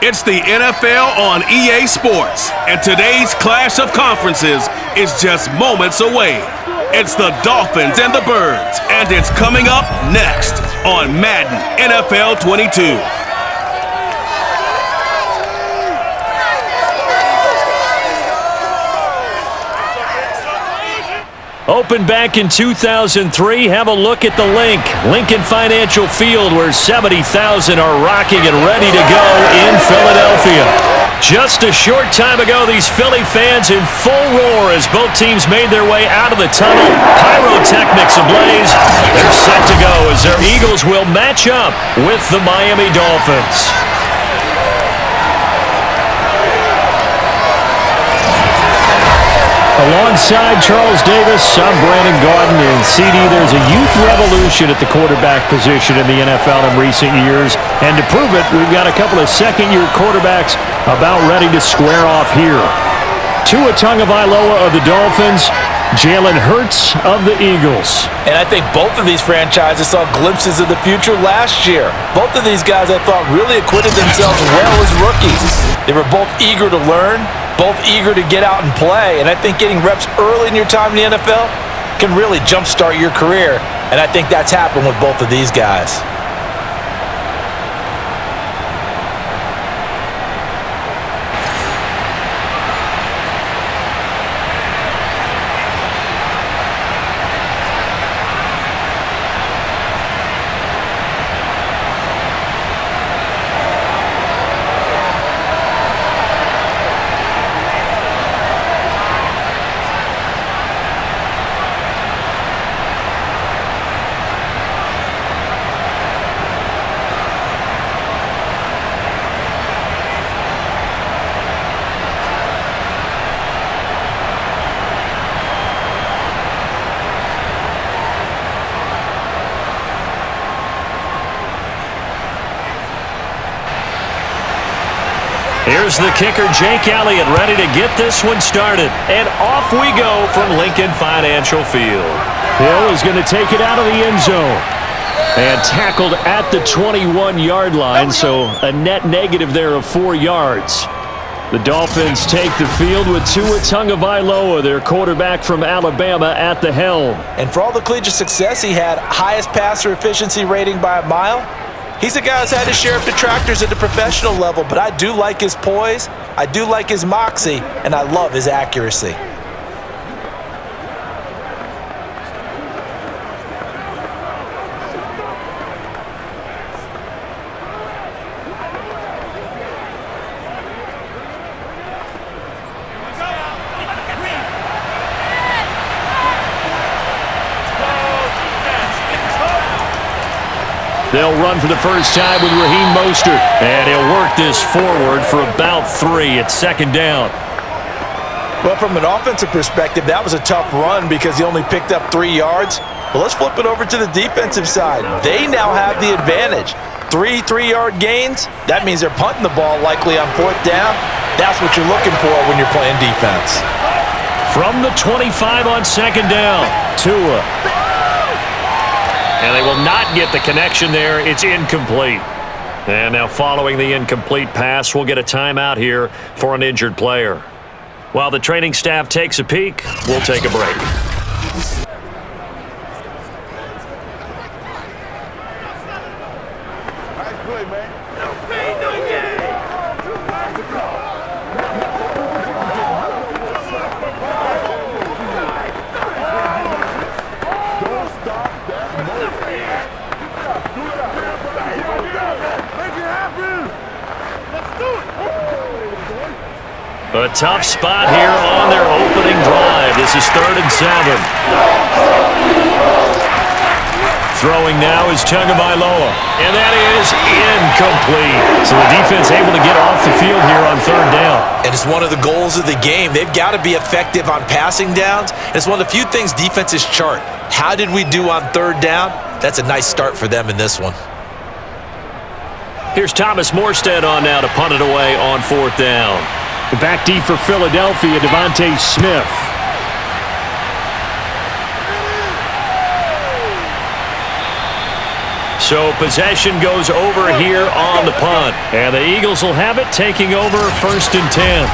It's the NFL on EA Sports, and today's clash of conferences is just moments away. It's the Dolphins and the Birds, and it's coming up next on Madden NFL 22. Opened back in 2003, have a look at the link. Lincoln Financial Field, where 70,000 are rocking and ready to go in Philadelphia. Just a short time ago, these Philly fans in full roar as both teams made their way out of the tunnel. Pyrotechnics ablaze. They're set to go as their Eagles will match up with the Miami Dolphins. Alongside Charles Davis, I'm Brandon Gaudin, and CD, there's a youth revolution at the quarterback position in the NFL in recent years. And to prove it, we've got a couple of second-year quarterbacks about ready to square off here. Tua Tagovailoa of the Dolphins, Jalen Hurts of the Eagles. And I think both of these franchises saw glimpses of the future last year. Both of these guys, I thought, really acquitted themselves well as rookies. They were both eager to learn, both eager to get out and play. And I think getting reps early in your time in the NFL can really jumpstart your career. And I think that's happened with both of these guys. Here's the kicker, Jake Elliott, ready to get this one started. And off we go from Lincoln Financial Field. Hill is going to take it out of the end zone. And tackled at the 21-yard line, so a net negative there of 4 yards. The Dolphins take the field with Tua Tagovailoa, their quarterback from Alabama, at the helm. And for all the collegiate success he had, highest passer efficiency rating by a mile, he's a guy who's had his share of detractors at the professional level, but I do like his poise, I do like his moxie, and I love his accuracy. They'll run for the first time with Raheem Mostert, and he'll work this forward for about 3 at second down. Well, from an offensive perspective, that was a tough run because he only picked up 3 yards. But let's flip it over to the defensive side. They now have the advantage. 3 3-yard gains, that means they're punting the ball likely on 4th down. That's what you're looking for when you're playing defense. From the 25 on second down, Tua. And they will not get the connection there. It's incomplete. And now following the incomplete pass, we'll get a timeout here for an injured player. While the training staff takes a peek, we'll take a break. A tough spot here on their opening drive. This is 3rd and 7. Throwing now is Tagovailoa, and that is incomplete. So the defense able to get off the field here on 3rd down. And it's one of the goals of the game. They've got to be effective on passing downs. And it's one of the few things defenses chart. How did we do on 3rd down? That's a nice start for them in this one. Here's Thomas Morstead on now to punt it away on 4th down. Back deep for Philadelphia, Devontae Smith. So possession goes over here on the punt. And the Eagles will have it, taking over 1st and 10.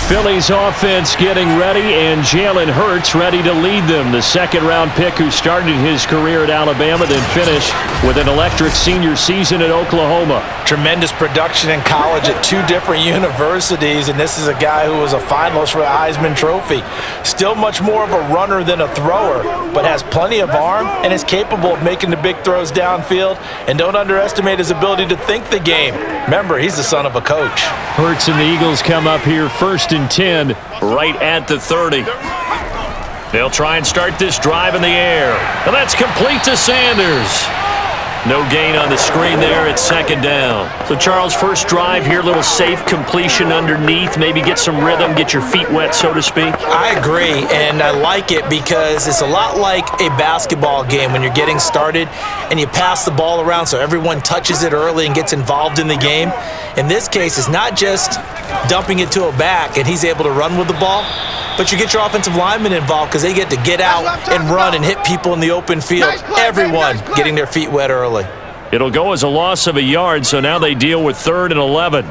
Philly's offense getting ready, and Jalen Hurts ready to lead them. The second-round pick who started his career at Alabama, then finished with an electric senior season at Oklahoma. Tremendous production in college at 2 different universities, and this is a guy who was a finalist for the Heisman Trophy. Still much more of a runner than a thrower, but has plenty of arm and is capable of making the big throws downfield. And don't underestimate his ability to think the game. Remember, he's the son of a coach. Hurts and the Eagles come up here 1st and 10, right at the 30. They'll try and start this drive in the air. And that's complete to Sanders. No gain on the screen there. It's 2nd down. So, Charles, first drive here, little safe completion underneath. Maybe get some rhythm, get your feet wet, so to speak. I agree, and I like it because it's a lot like a basketball game when you're getting started and you pass the ball around so everyone touches it early and gets involved in the game. In this case, it's not just dumping it to a back and he's able to run with the ball, but you get your offensive linemen involved because they get to get out and run and hit people in the open field. Everyone getting their feet wet early. It'll go as a loss of a yard, so now they deal with 3rd and 11.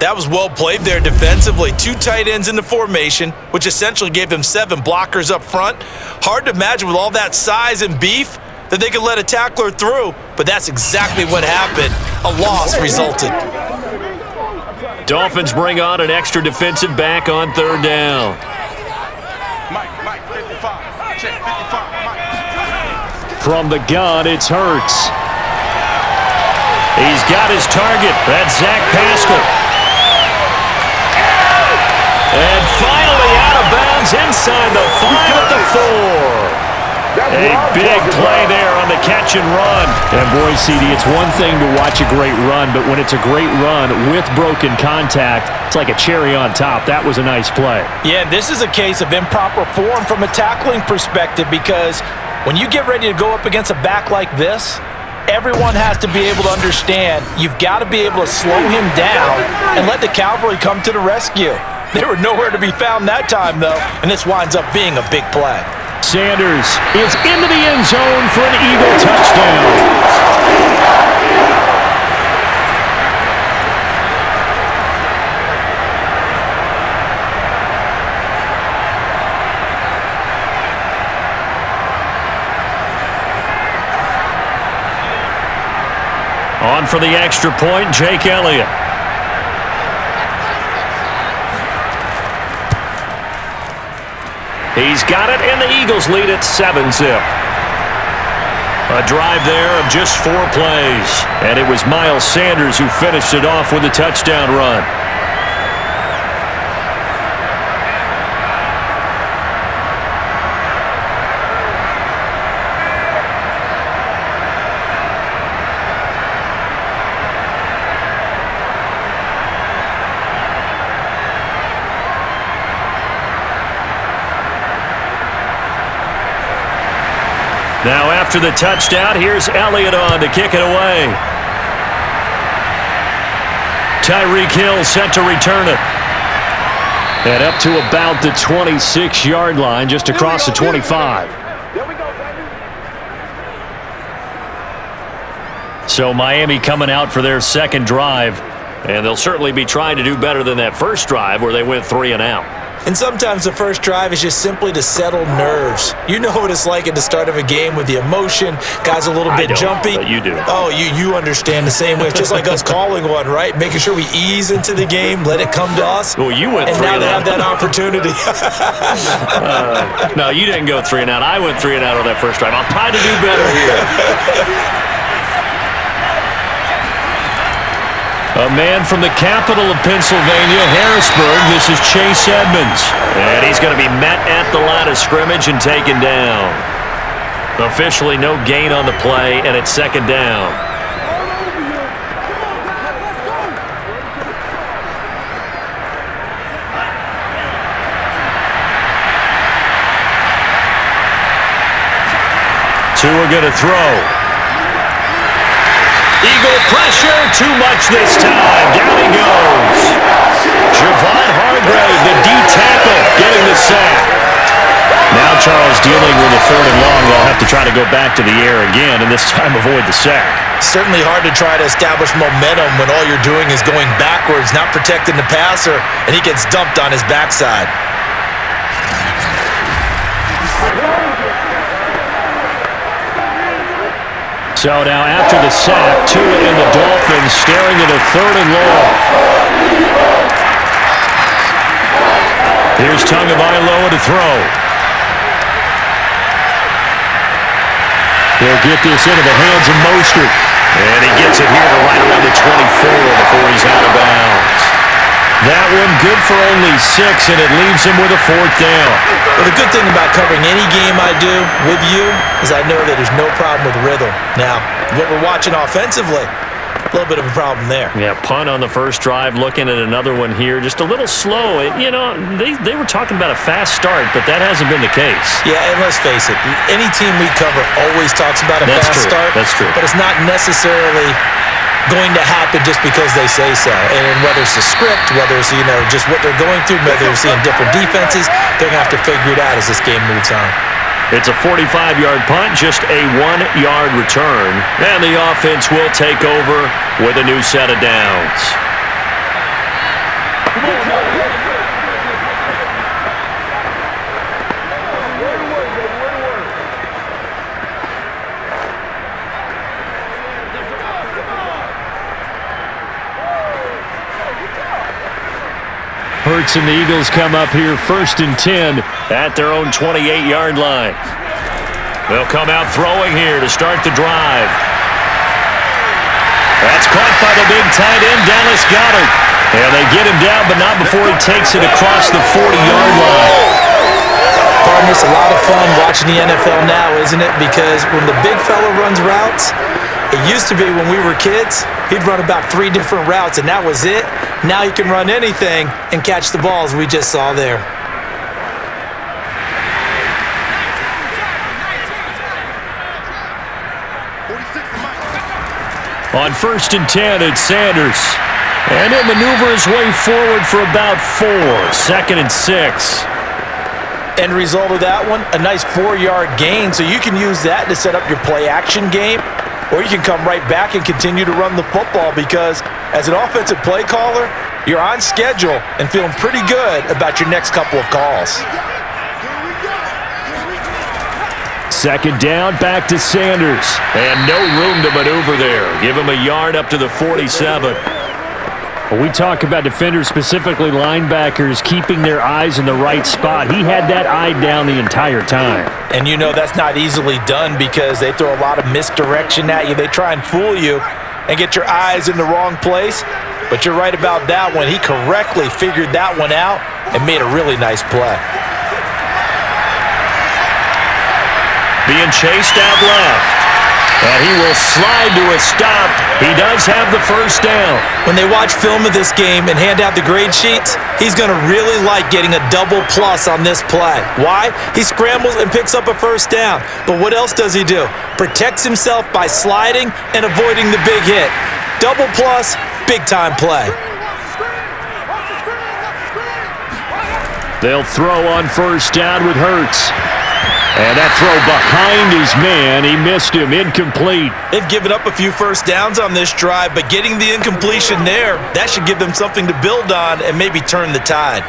That was well played there defensively. 2 tight ends in the formation, which essentially gave them 7 blockers up front. Hard to imagine with all that size and beef that they could let a tackler through, but that's exactly what happened. A loss resulted. Dolphins bring on an extra defensive back on 3rd down. Mike, 55. Check 55. Mike. From the gun, it's Hurts. He's got his target. That's Zach Pascal. And finally out of bounds inside the 5 at the 4. A big play there on the catch and run. And boy, CD, it's one thing to watch a great run, but when it's a great run with broken contact, it's like a cherry on top. That was a nice play. Yeah, this is a case of improper form from a tackling perspective because when you get ready to go up against a back like this, everyone has to be able to understand you've got to be able to slow him down and let the cavalry come to the rescue. They were nowhere to be found that time, though, and this winds up being a big play. Sanders is into the end zone for an Eagle touchdown. On for the extra point, Jake Elliott. He's got it, and the Eagles lead at 7-zip. A drive there of just 4 plays. And it was Miles Sanders who finished it off with a touchdown run. Now after the touchdown, here's Elliott on to kick it away. Tyreek Hill set to return it. And up to about the 26-yard line, just across the 25. So Miami coming out for their second drive. And they'll certainly be trying to do better than that first drive where they went 3 and out. And sometimes the first drive is just simply to settle nerves. You know what it's like at the start of a game with the emotion. Guys a little bit jumpy. But you do. Oh, you understand the same way. It's just like us calling one, right? Making sure we ease into the game, let it come to us. Well, you went 3 and out. And now they have that opportunity. No, you didn't go 3 and out. I went 3 and out on that first drive. I'll try to do better here. A man from the capital of Pennsylvania, Harrisburg. This is Chase Edmonds. And he's going to be met at the line of scrimmage and taken down. Officially no gain on the play, and it's 2nd down. Tua going to throw. Eagle pressure, too much this time. Down he goes. Javon Hargrave, the D-tackle, getting the sack. Now Charles dealing with a 3rd and long. They'll have to try to go back to the air again and this time avoid the sack. Certainly hard to try to establish momentum when all you're doing is going backwards, not protecting the passer, and he gets dumped on his backside. So now after the sack, Tua and the Dolphins staring at a 3rd and long. Here's Tagovailoa to throw. He'll get this into the hands of Mostert. And he gets it here to right around the 24 before he's out of bounds. That one good for only 6, and it leaves him with a 4th down. Well, the good thing about covering any game I do with you is I know that there's no problem with rhythm. Now, what we're watching offensively, a little bit of a problem there. Yeah, punt on the first drive, looking at another one here. Just a little slow. They were talking about a fast start, but that hasn't been the case. Yeah, and let's face it, any team we cover always talks about a fast start. That's true. But it's not necessarily going to happen just because they say so. And whether it's a script, whether it's, just what they're going through, whether they're seeing different defenses, they're going to have to figure it out as this game moves on. It's a 45-yard punt, just a 1-yard return. And the offense will take over with a new set of downs. Hurts and the Eagles come up here 1st and 10 at their own 28-yard line. They'll come out throwing here to start the drive. That's caught by the big tight end, Dallas Goedert. And they get him down, but not before he takes it across the 40-yard line. Partner, it's a lot of fun watching the NFL now, isn't it? Because when the big fella runs routes, it used to be when we were kids, he'd run about 3 different routes, and that was it. Now he can run anything and catch the balls we just saw there. On 1st and 10, it's Sanders. And he'll maneuver his way forward for about 4. 2nd and 6. End result of that one, a nice 4-yard gain, so you can use that to set up your play-action game, or you can come right back and continue to run the football because as an offensive play caller, you're on schedule and feeling pretty good about your next couple of calls. 2nd down, back to Sanders. And no room to maneuver there. Give him a yard up to the 47. When we talk about defenders, specifically linebackers, keeping their eyes in the right spot, he had that eye down the entire time. And that's not easily done because they throw a lot of misdirection at you. They try and fool you and get your eyes in the wrong place. But you're right about that one. He correctly figured that one out and made a really nice play. Being chased out left. And he will slide to a stop. He does have the 1st down. When they watch film of this game and hand out the grade sheets, he's going to really like getting a double plus on this play. Why? He scrambles and picks up a 1st down. But what else does he do? Protects himself by sliding and avoiding the big hit. Double plus, big-time play. They'll throw on 1st down with Hurts. And that throw behind his man, he missed him, incomplete. They've given up a few 1st downs on this drive, but getting the incompletion there, that should give them something to build on and maybe turn the tide.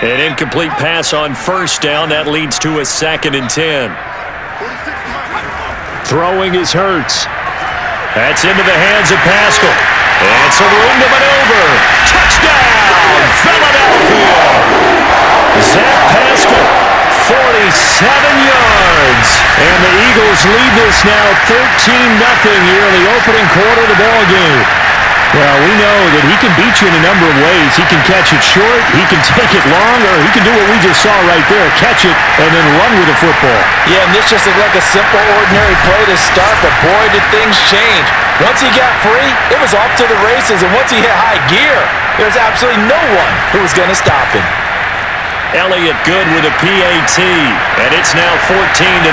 An incomplete pass on 1st down. That leads to a 2nd and 10. Throwing is Hurts. That's into the hands of Pascal. And some room to maneuver. Touchdown, Philadelphia. Zach Pascal, 47 yards. And the Eagles lead this now 13-0 here in the opening quarter of the ballgame. Well, we know that he can beat you in a number of ways. He can catch it short, he can take it long, or he can do what we just saw right there, catch it and then run with the football. Yeah, and this just looked like a simple, ordinary play to start, but boy, did things change. Once he got free, it was off to the races, and once he hit high gear, there was absolutely no one who was going to stop him. Elliott good with a PAT, and it's now 14-0.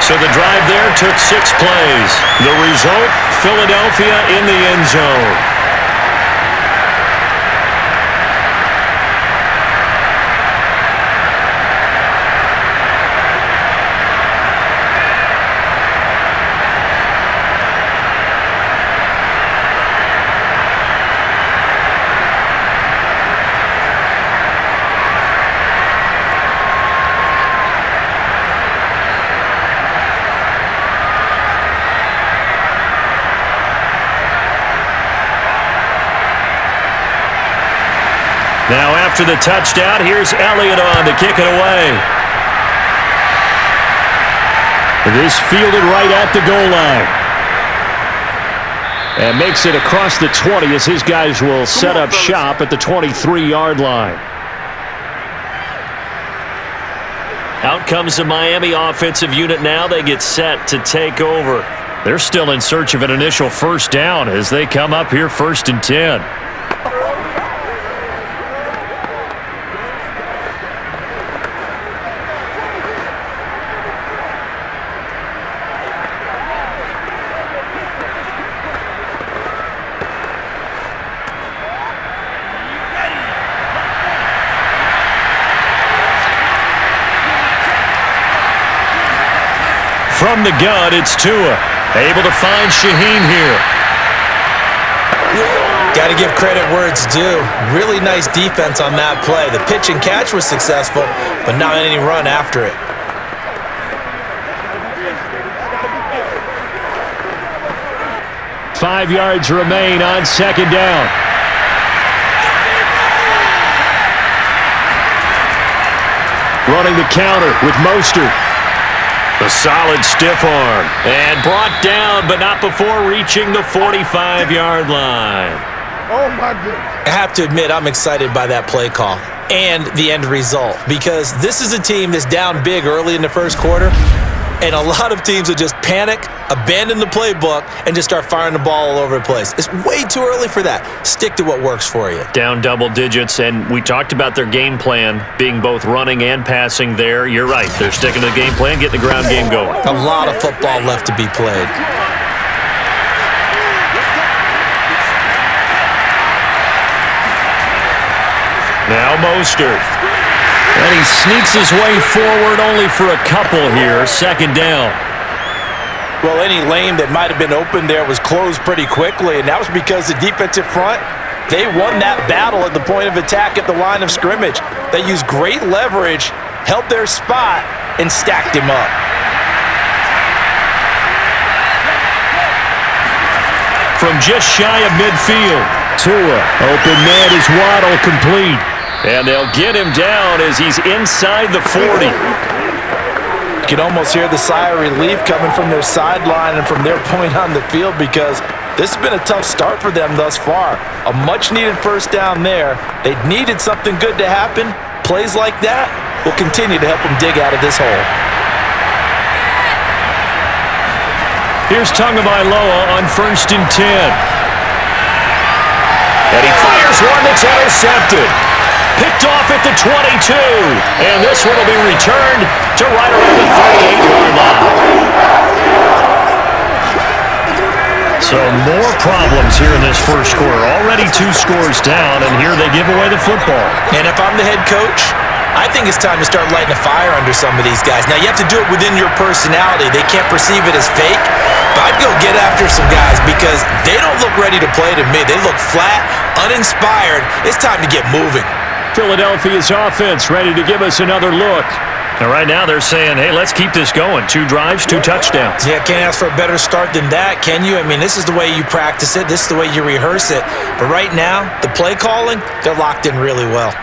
So the drive there took 6 plays. The result, Philadelphia in the end zone. Now after the touchdown, here's Elliott on to kick it away. This fielded right at the goal line. And makes it across the 20 as his guys will set up shop at the 23-yard line. Out comes the Miami offensive unit now. They get set to take over. They're still in search of an initial first down as they come up here 1st and 10. From the gun, it's Tua. Able to find Shaheen here. Got to give credit where it's due. Really nice defense on that play. The pitch and catch was successful, but not any run after it. Five yards remain on 2nd down. Running the counter with Mostert. A solid stiff arm. And brought down, but not before reaching the 45-yard line. Oh, my goodness. I have to admit, I'm excited by that play call and the end result, because this is a team that's down big early in the first quarter, and a lot of teams will just panic, abandon the playbook, and just start firing the ball all over the place. It's way too early for that. Stick to what works for you. Down double digits, and we talked about their game plan being both running and passing there. You're right. They're sticking to the game plan, getting the ground game going. A lot of football left to be played. Now Mostert. And he sneaks his way forward only for a couple here. 2nd down. Well, any lane that might have been open there was closed pretty quickly, and that was because the defensive front, they won that battle at the point of attack at the line of scrimmage. They used great leverage, held their spot, and stacked him up. From just shy of midfield, Tua. Open man is Waddle, complete. And they'll get him down as he's inside the 40. You can almost hear the sigh of relief coming from their sideline and from their point on the field, because this has been a tough start for them thus far. A much-needed first down there. They needed something good to happen. Plays like that will continue to help them dig out of this hole. Here's Tagovailoa on 1st and 10. And he fires one that's intercepted. Picked off at the 22. And this one will be returned to right around the 38-yard line. So more problems here in this first quarter. Already 2 scores down, and here they give away the football. And if I'm the head coach, I think it's time to start lighting a fire under some of these guys. Now, you have to do it within your personality. They can't perceive it as fake. But I'd go get after some guys, because they don't look ready to play to me. They look flat, uninspired. It's time to get moving. Philadelphia's offense ready to give us another look. And right now they're saying, hey, let's keep this going. 2 drives, 2 touchdowns. Yeah, can't ask for a better start than that, can you? I mean, this is the way you practice it. This is the way you rehearse it. But right now, the play calling, they're locked in really well.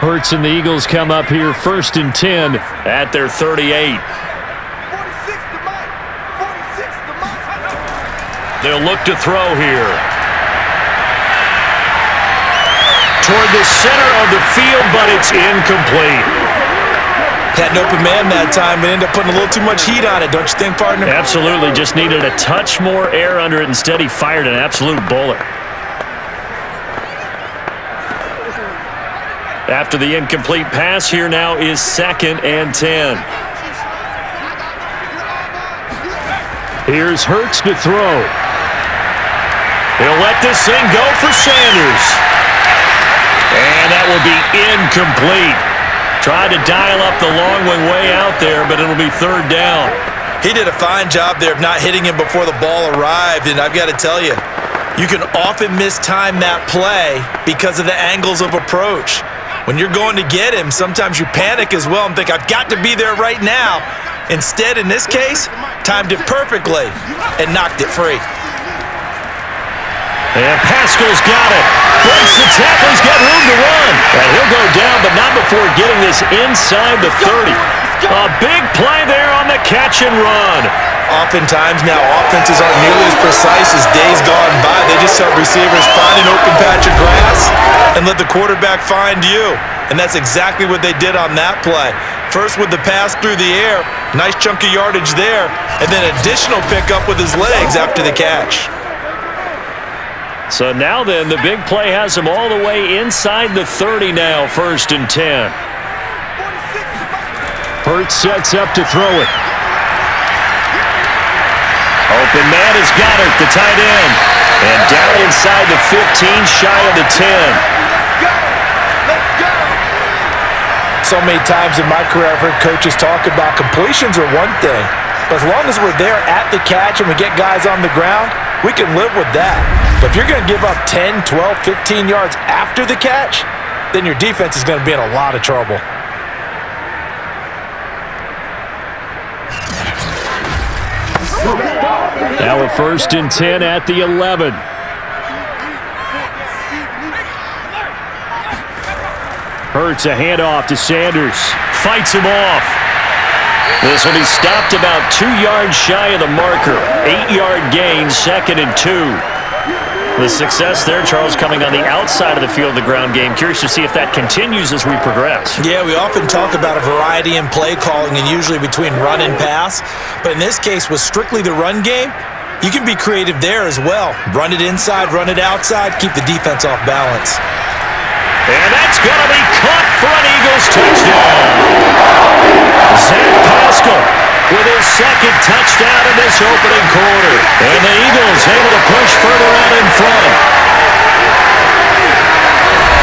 Hurts and the Eagles come up here 1st and 10 at their 38. They'll look to throw here. Toward the center of the field, but it's incomplete. Had an open man that time, but ended up putting a little too much heat on it, don't you think, partner? Absolutely. Just needed a touch more air under it. Instead, he fired an absolute bullet. After the incomplete pass, here now is 2nd and 10. Here's Hurts to throw. He'll let this thing go for Sanders. And that will be incomplete. Tried to dial up the long way out there, but it'll be 3rd down. He did a fine job there of not hitting him before the ball arrived, and I've got to tell you, you can often mistime that play because of the angles of approach. When you're going to get him, sometimes you panic as well and think, I've got to be there right now. Instead, in this case, timed it perfectly and knocked it free. And Pascal's got it. Breaks the tackle. He's got room to run. And he'll go down, but not before getting this inside the 30. A big play there on the catch and run. Oftentimes now, offenses aren't nearly as precise as days gone by. They just help receivers find an open patch of grass and let the quarterback find you. And that's exactly what they did on that play. First with the pass through the air, nice chunk of yardage there, and then additional pickup with his legs after the catch. So now then, the big play has him all the way inside the 30 now, 1st and 10. Hurts sets up to throw it. Open man has got it, the tight end. And down inside the 15, shy of the 10. So many times in my career, I've heard coaches talk about completions are one thing, but as long as we're there at the catch and we get guys on the ground, we can live with that. But if you're going to give up 10, 12, 15 yards after the catch, then your defense is going to be in a lot of trouble. Now a 1st and 10 at the 11. Hurts a handoff to Sanders. Fights him off. This will be stopped about 2 yards shy of the marker. 8-yard gain, 2nd and 2. The success there, Charles, coming on the outside of the field of the ground game. Curious to see if that continues as we progress. Yeah, we often talk about a variety in play calling and usually between run and pass. But in this case, with strictly the run game, you can be creative there as well. Run it inside, run it outside, keep the defense off balance. And that's going to be caught for an Eagles touchdown. Zach Pascal with his 2nd touchdown in this opening quarter. And the Eagles able to push further out in front.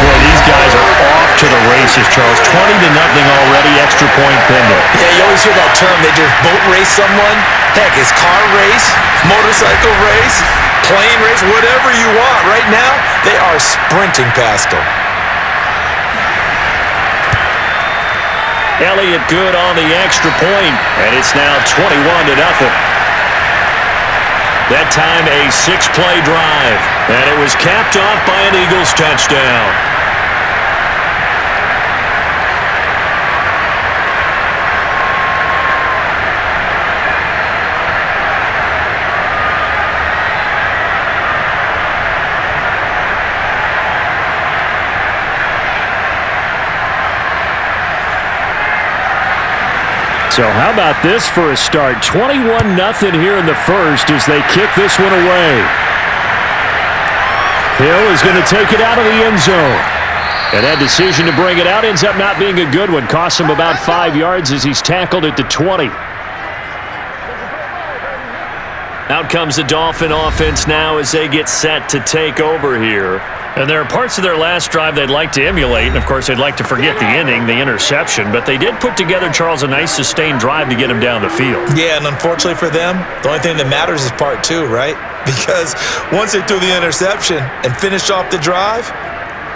Boy, these guys are off to the races, Charles. 20-0 already, extra point pending. Yeah, you always hear that term, they just boat race someone. Heck, it's car race, motorcycle race, plane race, whatever you want. Right now, they are sprinting Pascal. Elliott good on the extra point, and it's now 21-0. That time a 6-play drive, and it was capped off by an Eagles touchdown. So how about this for a start? 21-0 here in the first as they kick this one away. Hill is going to take it out of the end zone. And that decision to bring it out ends up not being a good one. Costs him about 5 yards as he's tackled at the 20. Out comes the Dolphin offense now as they get set to take over here. And there are parts of their last drive they'd like to emulate, and of course they'd like to forget the inning, the interception, but they did put together, Charles, a nice sustained drive to get him down the field. Yeah, and unfortunately for them, the only thing that matters is part 2, right? Because once they threw the interception and finished off the drive,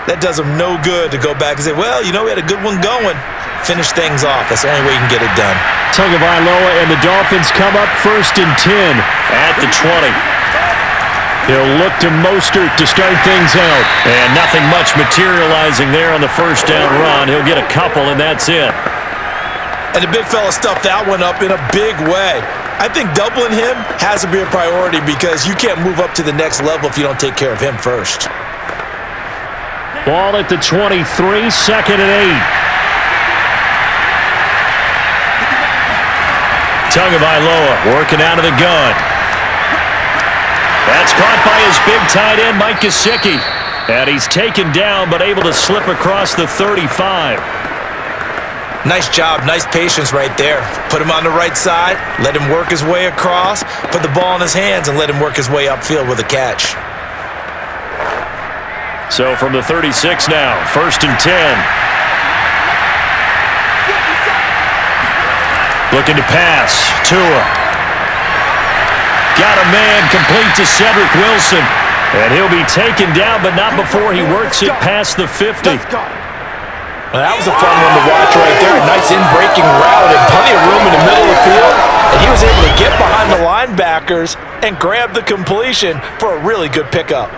that does them no good to go back and say, well, you know, we had a good one going. Finish things off. That's the only way you can get it done. Tagovailoa and the Dolphins come up 1st and 10 at the 20. He'll look to Mostert to start things out. And nothing much materializing there on the 1st down run. He'll get a couple, and that's it. And the big fella stuffed that one up in a big way. I think doubling him has to be a priority because you can't move up to the next level if you don't take care of him first. Ball at the 23, 2nd and 8. Tagovailoa working out of the gun. That's caught by his big tight end, Mike Gesicki. And he's taken down, but able to slip across the 35. Nice job, nice patience right there. Put him on the right side, let him work his way across, put the ball in his hands, and let him work his way upfield with a catch. So from the 36 now, 1st and 10. Looking to pass. Tua. Got a man complete to Cedric Wilson. And he'll be taken down, but not before he works it past the 50. Well, that was a fun one to watch right there. A nice in-breaking route and plenty of room in the middle of the field. linebackers and grabbed the completion for a really good pickup.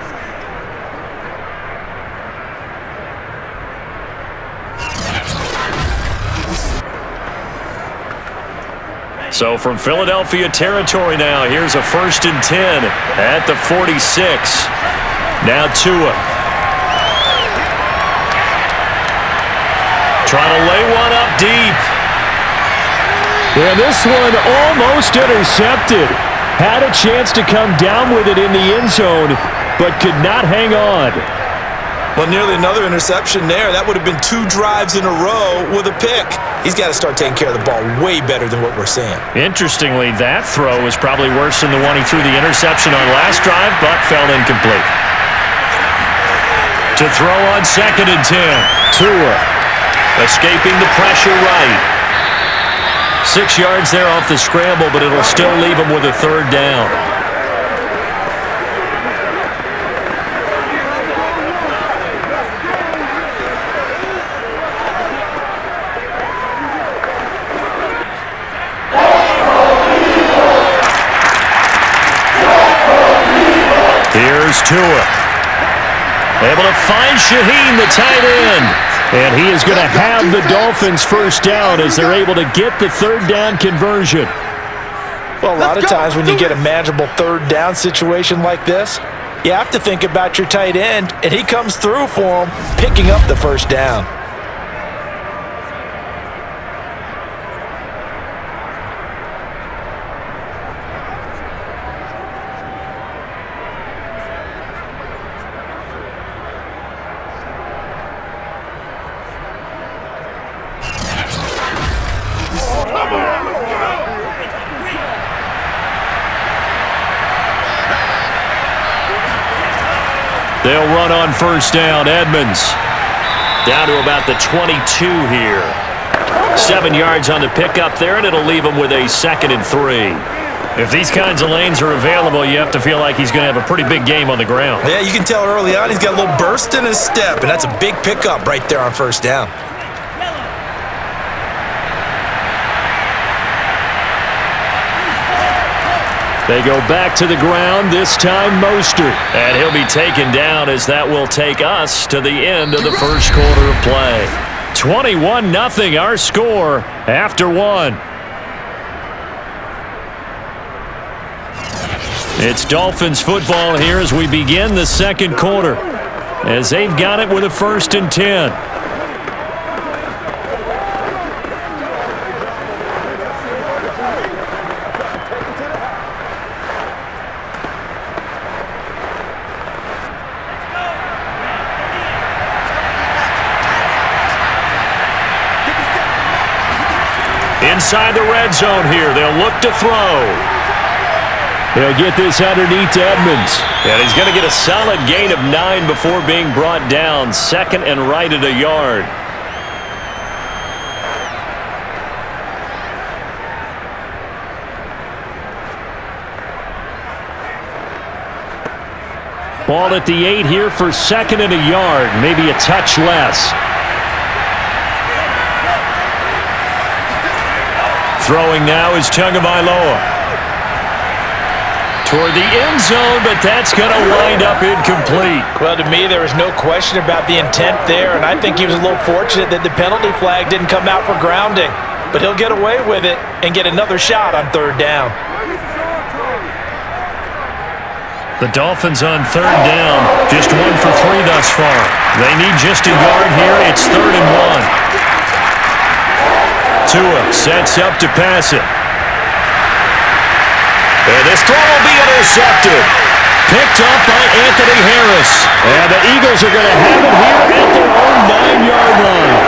So from Philadelphia territory now, here's a 1st and 10 at the 46. Now Tua. Trying to lay one up deep. And this one almost intercepted. Had a chance to come down with it in the end zone, but could not hang on. Well, nearly another interception there. That would have been 2 drives in a row with a pick. He's got to start taking care of the ball way better than what we're seeing. Interestingly, that throw was probably worse than the one he threw the interception on last drive, but fell incomplete. To throw on 2nd and 10. Tua escaping the pressure right. 6 yards there off the scramble, but it'll still leave him with a 3rd down. Here's Tua. Able to find Shaheen, the tight end. And he is going to have the Dolphins 1st down as they're able to get the 3rd down conversion. Well, a lot of times when you get a manageable 3rd down situation like this, you have to think about your tight end, and he comes through for him, picking up the 1st down. They'll run on 1st down. Edmonds down to about the 22 here. 7 yards on the pickup there, and it'll leave him with a 2nd and 3. If these kinds of lanes are available, you have to feel like he's going to have a pretty big game on the ground. Yeah, you can tell early on he's got a little burst in his step, and that's a big pickup right there on 1st down. They go back to the ground, this time Mostert. And he'll be taken down as that will take us to the end of the 1st quarter of play. 21-0 our score after 1. It's Dolphins football here as we begin the 2nd quarter, as they've got it with a 1st and 10. Inside the red zone here, they'll look to throw. They'll get this underneath to Edmonds. And he's going to get a solid gain of 9 before being brought down. 2nd and right at a yard. Ball at the 8 here for 2nd and a yard, maybe a touch less. Throwing now is Tagovailoa. Toward the end zone, but that's going to wind up incomplete. Well, to me, there was no question about the intent there, and I think he was a little fortunate that the penalty flag didn't come out for grounding. But he'll get away with it and get another shot on 3rd down. The Dolphins on 3rd down, just 1 for 3 thus far. They need just a yard here. It's 3rd and 1. Tua sets up to pass it. And this throw will be intercepted. Picked up by Anthony Harris. And the Eagles are going to have it here at their own 9-yard line.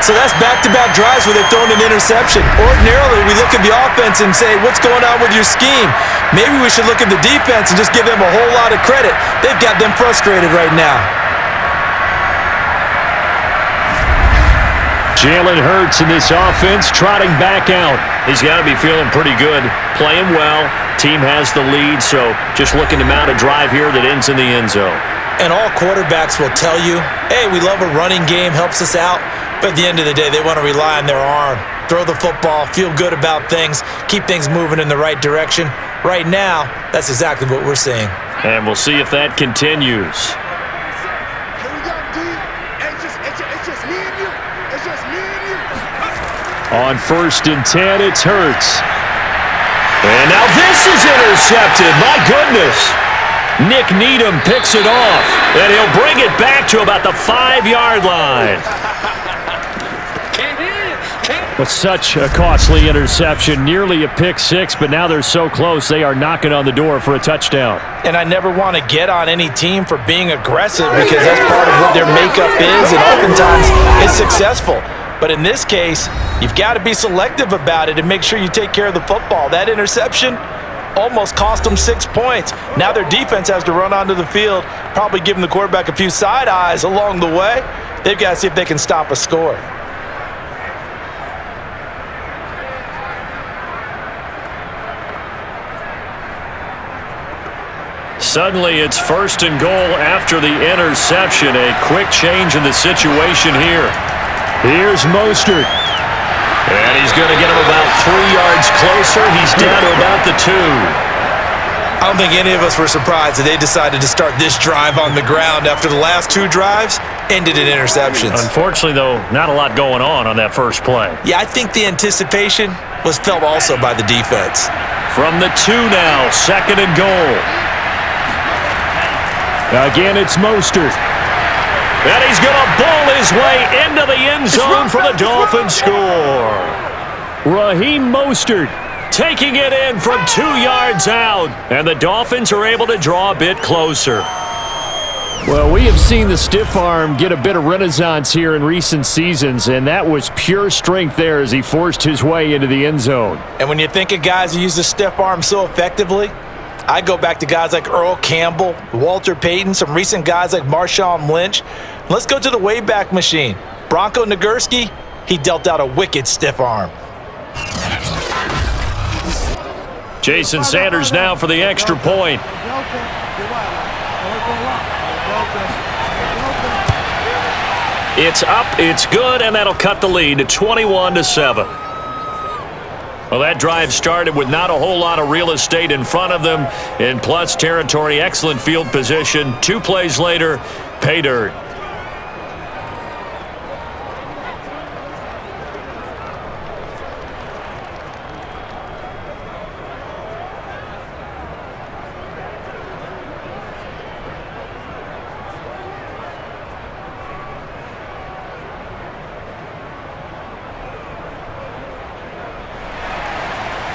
So that's back-to-back drives where they've thrown an interception. Ordinarily, we look at the offense and say, what's going on with your scheme? Maybe we should look at the defense and just give them a whole lot of credit. They've got them frustrated right now. Jalen Hurts in this offense trotting back out. He's got to be feeling pretty good, playing well. Team has the lead, so just looking to mount a drive here that ends in the end zone. And all quarterbacks will tell you, hey, we love a running game, helps us out. But at the end of the day, they want to rely on their arm. throw the football, feel good about things, keep things moving in the right direction. Right now, that's exactly what we're seeing. And we'll see if that continues. Here we go, D. It's just me and you. It's just me and you. On 1st and 10, it's Hurts. And now this is intercepted. My goodness. Nick Needham picks it off, and he'll bring it back to about the 5-yard line. But such a costly interception, nearly a pick six, but now they're so close they are knocking on the door for a touchdown. And I never want to get on any team for being aggressive because that's part of what their makeup is, and oftentimes it's successful. But in this case, you've got to be selective about it and make sure you take care of the football. That interception almost cost them 6 points. Now their defense has to run onto the field, probably giving the quarterback a few side eyes along the way. They've got to see if they can stop a score. Suddenly, it's 1st and goal after the interception. A quick change in the situation here. Here's Mostert. And he's going to get him about 3 yards closer. He's down to about the 2. I don't think any of us were surprised that they decided to start this drive on the ground after the last 2 drives ended in interceptions. Unfortunately, though, not a lot going on that first play. Yeah, I think the anticipation was felt also by the defense. From the 2 now, 2nd and goal. Again, it's Mostert. And he's going to ball his way into the end zone for the Dolphins score. Raheem Mostert taking it in from 2 yards out. And the Dolphins are able to draw a bit closer. Well, we have seen the stiff arm get a bit of renaissance here in recent seasons, and that was pure strength there as he forced his way into the end zone. And when you think of guys who use the stiff arm so effectively, I go back to guys like Earl Campbell, Walter Payton, some recent guys like Marshawn Lynch. Let's go to the Wayback Machine. Bronco Nagurski, he dealt out a wicked stiff arm. Jason Sanders now for the extra point. It's up, it's good, and that'll cut the lead to 21-7. Well, that drive started with not a whole lot of real estate in front of them. In plus territory, excellent field position. 2 plays later, pay dirt.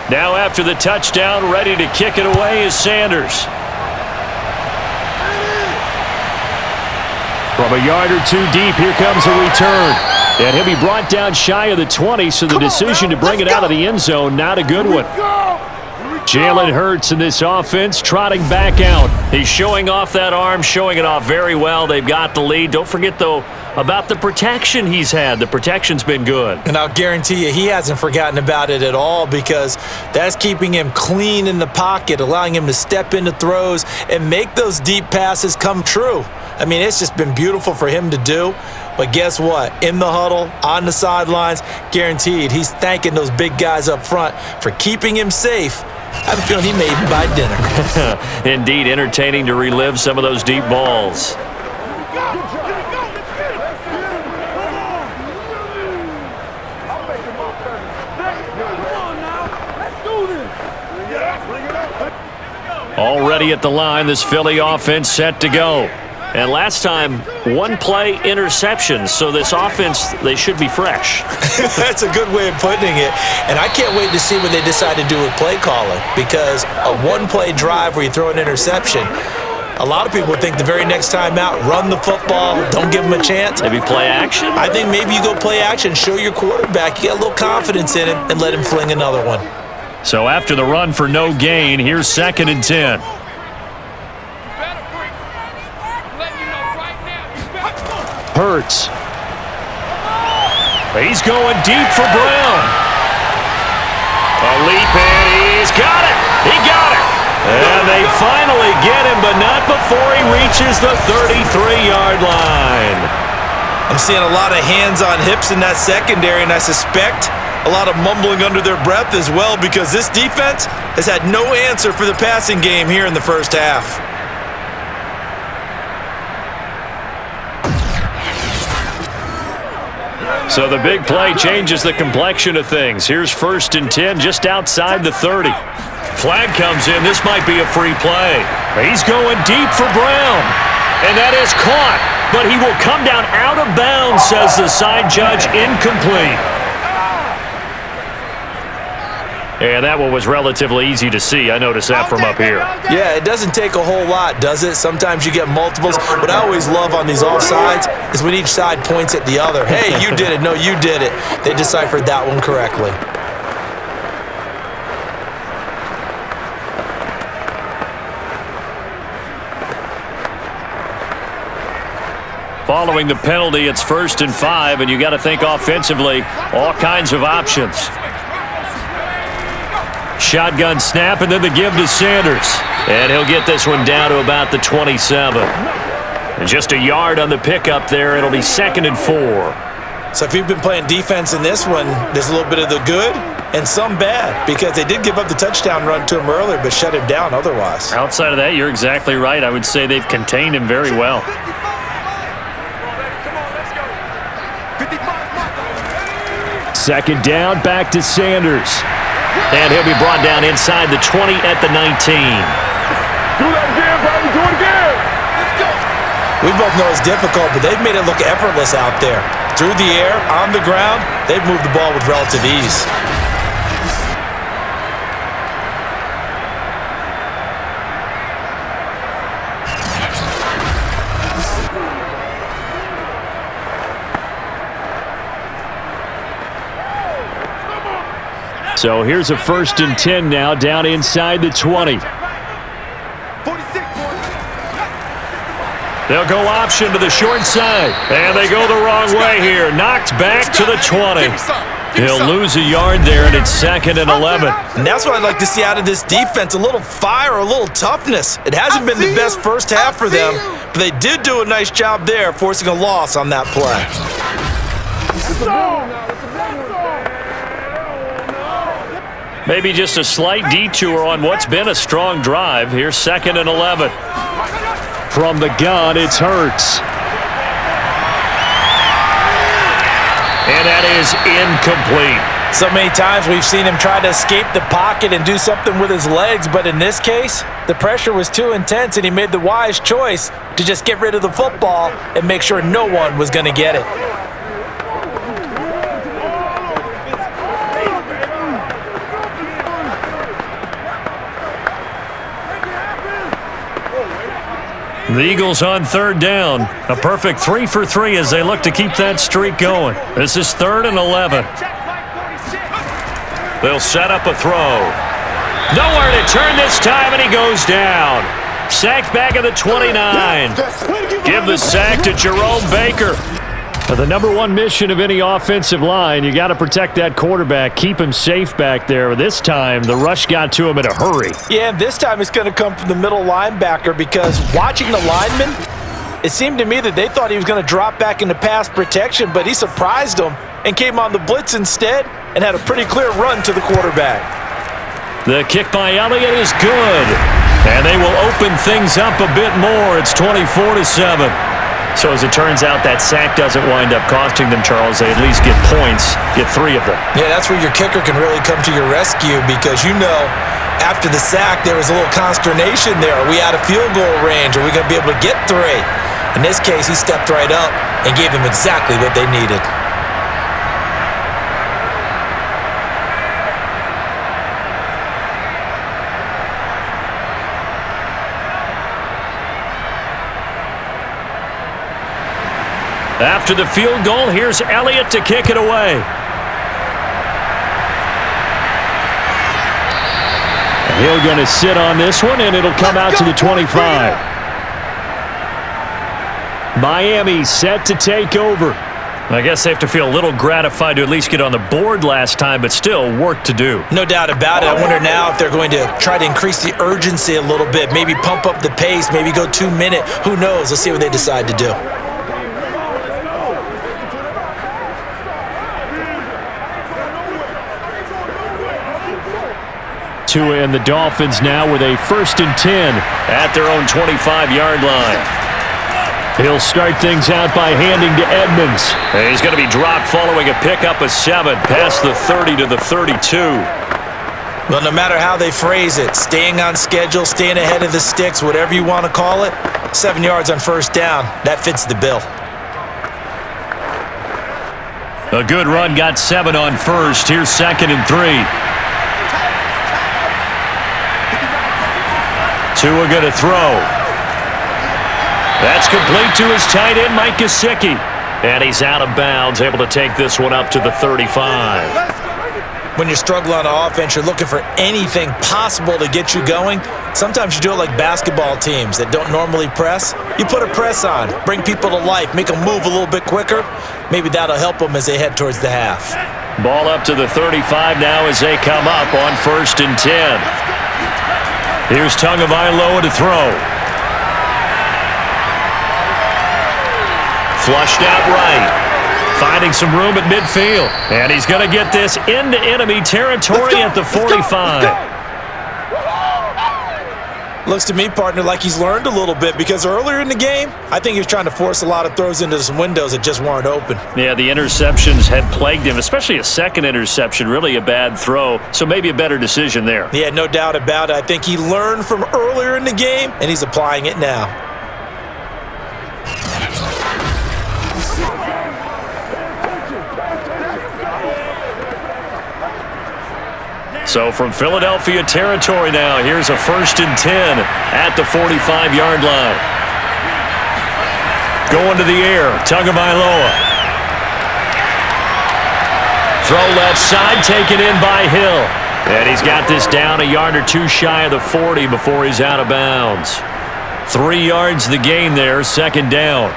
Now after the touchdown, ready to kick it away is Sanders. From a yard or 2 deep, here comes a return. And he'll be brought down shy of the 20, so the decision to bring it out of the end zone, not a good one. Jalen Hurts in this offense trotting back out. He's showing off that arm, showing it off very well. They've got the lead. Don't forget, though, about the protection he's had. The protection's been good. And I'll guarantee you he hasn't forgotten about it at all because that's keeping him clean in the pocket, allowing him to step into throws and make those deep passes come true. I mean, it's just been beautiful for him to do. But guess what? In the huddle, on the sidelines, guaranteed he's thanking those big guys up front for keeping him safe. I have a feeling he may even buy dinner. Indeed, entertaining to relive some of those deep balls. Already at the line, this Philly offense set to go. And last time, 1-play interception. So this offense, they should be fresh. That's a good way of putting it. And I can't wait to see what they decide to do with play calling, because a 1-play drive where you throw an interception, a lot of people think the very next time out, run the football, don't give them a chance. Maybe play action? I think maybe you go play action, show your quarterback you got a little confidence in him, and let him fling another one. So after the run for no gain, here's 2nd and 10. Hurts. He's going deep for Brown. A leap, and he's got it. He got it. And they finally get him, but not before he reaches the 33-yard line. I'm seeing a lot of hands on hips in that secondary, and I suspect a lot of mumbling under their breath as well, because this defense has had no answer for the passing game here in the first half. So the big play changes the complexion of things. Here's 1st and 10 just outside the 30. Flag comes in. This might be a free play. He's going deep for Brown. And that is caught. But he will come down out of bounds, says the side judge. Incomplete. And that one was relatively easy to see. I noticed that from up here. Yeah, it doesn't take a whole lot, does it? Sometimes you get multiples. What I always love on these offsides is when each side points at the other. Hey, you did it. No, you did it. They deciphered that one correctly. Following the penalty, it's 1st and 5, and you got to think offensively, all kinds of options. Shotgun snap, and then the give to Sanders. And he'll get this one down to about the 27. And just a yard on the pickup there. It'll be 2nd and 4. So if you've been playing defense in this one, there's a little bit of the good and some bad, because they did give up the touchdown run to him earlier, but shut him down otherwise. Outside of that, you're exactly right. I would say they've contained him very well. Second down, back to Sanders. And he'll be brought down inside the 20 at the 19. Do that again, baby. Do it again. Let's go. We both know it's difficult, but they've made it look effortless out there. Through the air, on the ground, they've moved the ball with relative ease. So here's a 1st and 10 now, down inside the 20. 46. They'll go option to the short side. And they go the wrong way here. Knocked back to the 20. He'll lose a yard there, and it's 2nd and 11. And that's what I'd like to see out of this defense, a little fire, a little toughness. It hasn't been the best first half for them, but they did do a nice job there, forcing a loss on that play. Maybe just a slight detour on what's been a strong drive. Here's 2nd and 11. From the gun, it's Hurts. And that is incomplete. So many times we've seen him try to escape the pocket and do something with his legs, but in this case, the pressure was too intense and he made the wise choice to just get rid of the football and make sure no one was going to get it. The Eagles on 3rd down. A perfect 3 for 3 as they look to keep that streak going. This is 3rd and 11. They'll set up a throw. Nowhere to turn this time, and he goes down. Sacked back at the 29. Give the sack to Jerome Baker. The number one mission of any offensive line, you got to protect that quarterback, keep him safe back there. This time, the rush got to him in a hurry. Yeah, and this time it's going to come from the middle linebacker, because watching the lineman, it seemed to me that they thought he was going to drop back into pass protection, but he surprised them and came on the blitz instead and had a pretty clear run to the quarterback. The kick by Elliott is good, and they will open things up a bit more. It's 24-7. So as it turns out, that sack doesn't wind up costing them, Charles. They at least get points, get 3 of them. Yeah, that's where your kicker can really come to your rescue, because you know after the sack there was a little consternation there. Are we out of field goal range? Are we going to be able to get 3? In this case, he stepped right up and gave them exactly what they needed. After the field goal, here's Elliott to kick it away. He'll going to sit on this one, and it'll come out to the 25. Miami set to take over. I guess they have to feel a little gratified to at least get on the board last time, but still work to do. No doubt about it. I wonder now if they're going to try to increase the urgency a little bit, maybe pump up the pace, maybe go 2-minute. Who knows? Let's see what they decide to do. Tua and the Dolphins now with a 1st and 10 at their own 25-yard line. He'll start things out by handing to Edmonds. And he's going to be dropped following a pickup of 7 past the 30 to the 32. Well, no matter how they phrase it, staying on schedule, staying ahead of the sticks, whatever you want to call it, 7 yards on 1st down, that fits the bill. A good run got 7 on 1st. Here's 2nd and 3. Tua going to throw. That's complete to his tight end, Mike Gesicki. And he's out of bounds, able to take this one up to the 35. When you're struggling on offense, you're looking for anything possible to get you going. Sometimes you do it like basketball teams that don't normally press. You put a press on, bring people to life, make them move a little bit quicker. Maybe that'll help them as they head towards the half. Ball up to the 35 now as they come up on 1st and 10. Here's Tagovailoa to throw. Flushed out right. Finding some room at midfield. And he's going to get this into enemy territory at the 45. Looks to me, partner, like he's learned a little bit because earlier in the game, I think he was trying to force a lot of throws into some windows that just weren't open. Yeah, the interceptions had plagued him, especially a second interception, really a bad throw. So maybe a better decision there. Yeah, no doubt about it. I think he learned from earlier in the game, and he's applying it now. So from Philadelphia territory now, here's a 1st and 10 at the 45-yard line. Going to the air, Tagovailoa. Throw left side, taken in by Hill. And he's got this down a yard or two shy of the 40 before he's out of bounds. 3 yards the gain there, 2nd down.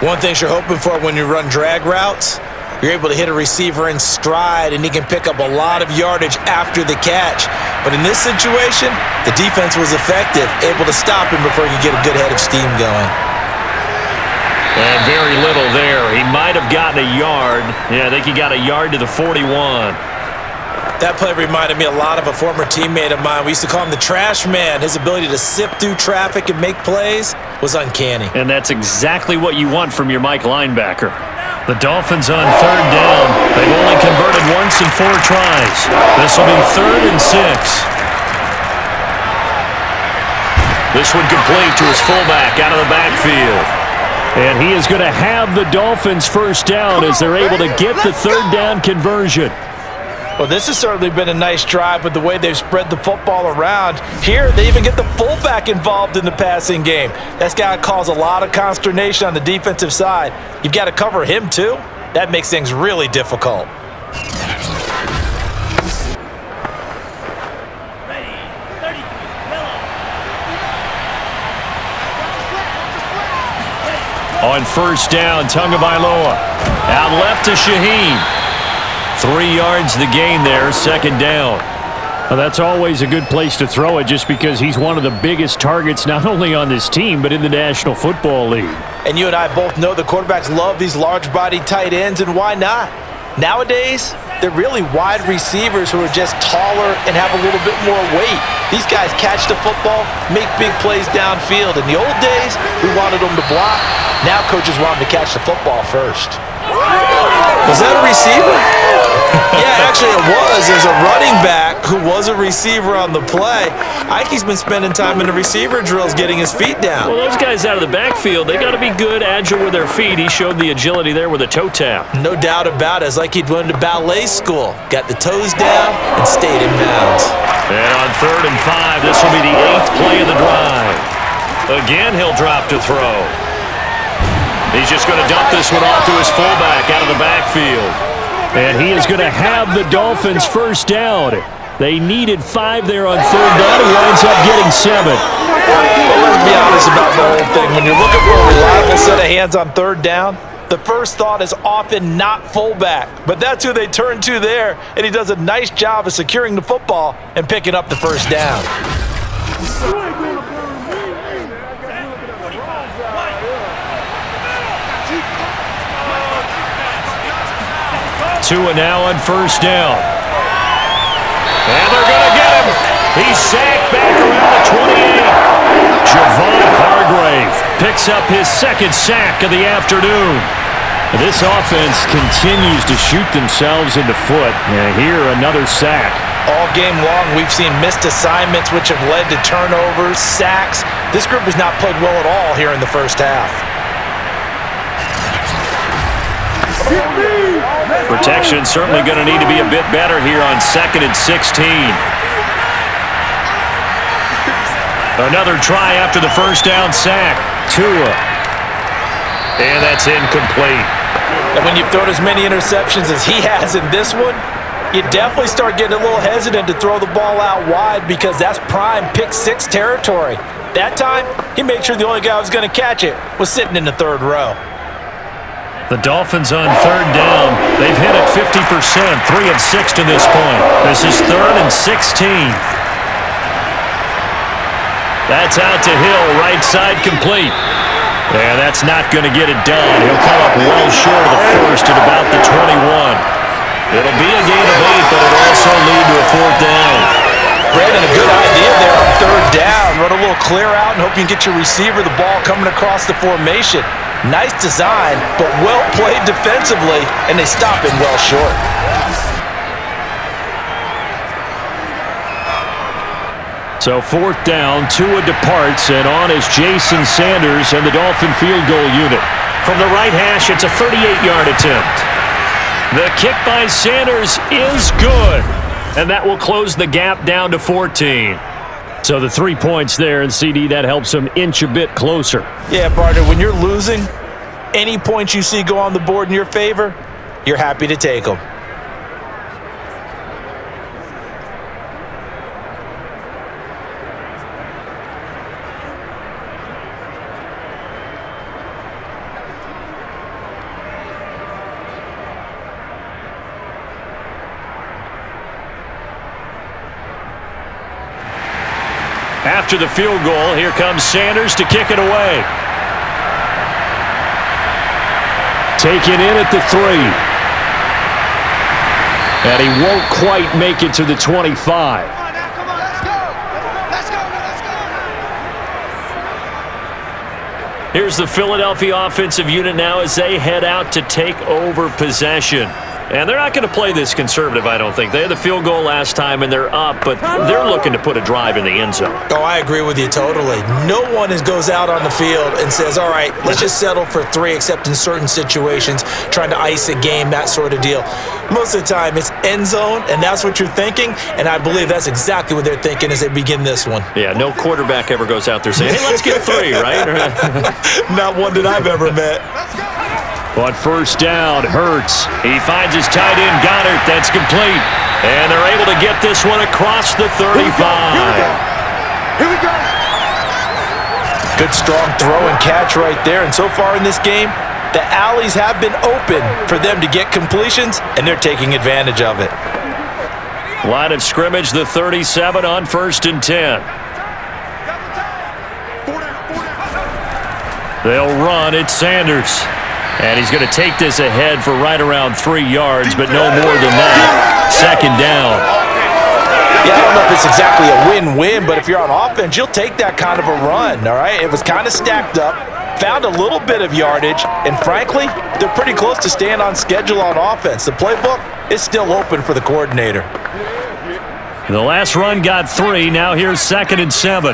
One thing you're hoping for when you run drag routes, you're able to hit a receiver in stride, and he can pick up a lot of yardage after the catch. But in this situation, the defense was effective, able to stop him before he could get a good head of steam going. And very little there. He might have gotten a yard. Yeah, I think he got a yard to the 41. That play reminded me a lot of a former teammate of mine. We used to call him the trash man. His ability to sift through traffic and make plays was uncanny. And that's exactly what you want from your Mike linebacker. The Dolphins on 3rd down. They've only converted once in 4 tries. This will be 3rd and 6. This one complete to his fullback out of the backfield. And he is going to have the Dolphins 1st down as they're able to get the 3rd down conversion. Well, this has certainly been a nice drive with the way they've spread the football around. Here, they even get the fullback involved in the passing game. That's got to cause a lot of consternation on the defensive side. You've got to cover him, too. That makes things really difficult. On 1st down, Tagovailoa. Out left to Shaheen. 3 yards the gain there, 2nd down. Well, that's always a good place to throw it just because he's one of the biggest targets not only on this team but in the National Football League. And you and I both know the quarterbacks love these large-bodied tight ends, and why not? Nowadays, they're really wide receivers who are just taller and have a little bit more weight. These guys catch the football, make big plays downfield. In the old days, we wanted them to block. Now coaches want them to catch the football first. Was that a receiver? Yeah, actually it was. There's a running back who was a receiver on the play. Ikey's been spending time in the receiver drills getting his feet down. Well, those guys out of the backfield, they got to be good, agile with their feet. He showed the agility there with a toe tap. No doubt about it. It's like he'd went to ballet school. Got the toes down and stayed in bounds. And on 3rd and 5, this will be the 8th play of the drive. Again, he'll drop to throw. He's just going to dump this one off to his fullback out of the backfield. And he is going to have the Dolphins 1st down. They needed 5 there on 3rd down. He winds up getting 7. Well, let's be honest about the whole thing. When you're looking for a reliable set of hands on 3rd down, the first thought is often not fullback. But that's who they turn to there, and he does a nice job of securing the football and picking up the 1st down. Tua now on 1st down. And they're going to get him. He's sacked back around the 28. Javon Hargrave picks up his second sack of the afternoon. This offense continues to shoot themselves in the foot. And here, another sack. All game long, we've seen missed assignments, which have led to turnovers, sacks. This group has not played well at all here in the first half. Protection certainly going to need to be a bit better here on 2nd and 16. Another try after the first down sack. Tua. And that's incomplete. And when you've thrown as many interceptions as he has in this one, you definitely start getting a little hesitant to throw the ball out wide because that's prime pick six territory. That time, he made sure the only guy who was going to catch it was sitting in the third row. The Dolphins on third down. They've hit it 50%, 3 of 6 to this point. This is 3rd and 16. That's out to Hill, right side complete. Yeah, that's not going to get it done. He'll come up well short of the first at about the 21. It'll be a gain of 8, but it'll also lead to a 4th down. Brandon, a good idea there on third down. Run a little clear out and hope you can get your receiver the ball coming across the formation. Nice design, but well played defensively, and they stop him well short. So 4th down, Tua departs, and on is Jason Sanders and the Dolphin field goal unit. From the right hash, it's a 38-yard attempt. The kick by Sanders is good, and that will close the gap down to 14. So the 3 points there, and CD, that helps them inch a bit closer. Yeah, partner, when you're losing, any points you see go on the board in your favor, you're happy to take them. After the field goal, here comes Sanders to kick it away. Taken in at the 3. And he won't quite make it to the 25. Come on, let's go. Let's go. Here's the Philadelphia offensive unit now as they head out to take over possession. And they're not going to play this conservative, I don't think. They had the field goal last time, and they're up, but they're looking to put a drive in the end zone. Oh, I agree with you totally. No one goes out on the field and says, all right, let's just settle for 3, except in certain situations, trying to ice a game, that sort of deal. Most of the time, it's end zone, and that's what you're thinking, and I believe that's exactly what they're thinking as they begin this one. Yeah, no quarterback ever goes out there saying, hey, let's get 3, right? Not one that I've ever met. On first down, Hurts. He finds his tight end, Goddard. That's complete. And they're able to get this one across the 35. Here we go. Good, strong throw and catch right there. And so far in this game, the alleys have been open for them to get completions, and they're taking advantage of it. Line of scrimmage, the 37 on 1st and 10. They'll run. It's Sanders. And he's going to take this ahead for right around 3 yards, but no more than that. 2nd down. Yeah, I don't know if it's exactly a win-win, but if you're on offense, you'll take that kind of a run, all right? It was kind of stacked up, found a little bit of yardage, and frankly, they're pretty close to staying on schedule on offense. The playbook is still open for the coordinator. The last run got 3. Now here's 2nd and 7.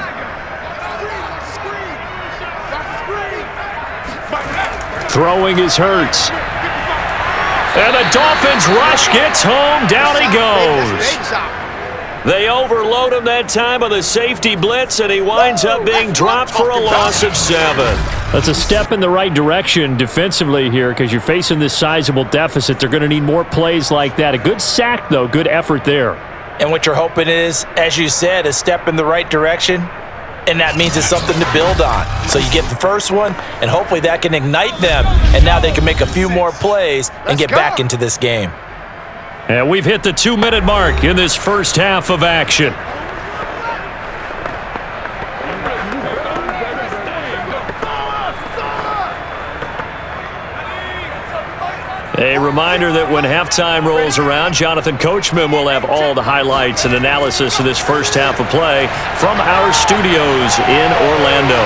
Throwing is Hurts. And the Dolphins rush gets home. Down he goes. They overload him that time on the safety blitz, and he winds up being dropped for a loss of 7. That's a step in the right direction defensively here because you're facing this sizable deficit. They're going to need more plays like that. A good sack, though. Good effort there. And what you're hoping is, as you said, a step in the right direction. And that means it's something to build on. So you get the first one, and hopefully that can ignite them. And now they can make a few more plays and get back into this game. And we've hit the 2-minute mark in this first half of action. A reminder that when halftime rolls around, Jonathan Coachman will have all the highlights and analysis of this first half of play from our studios in Orlando.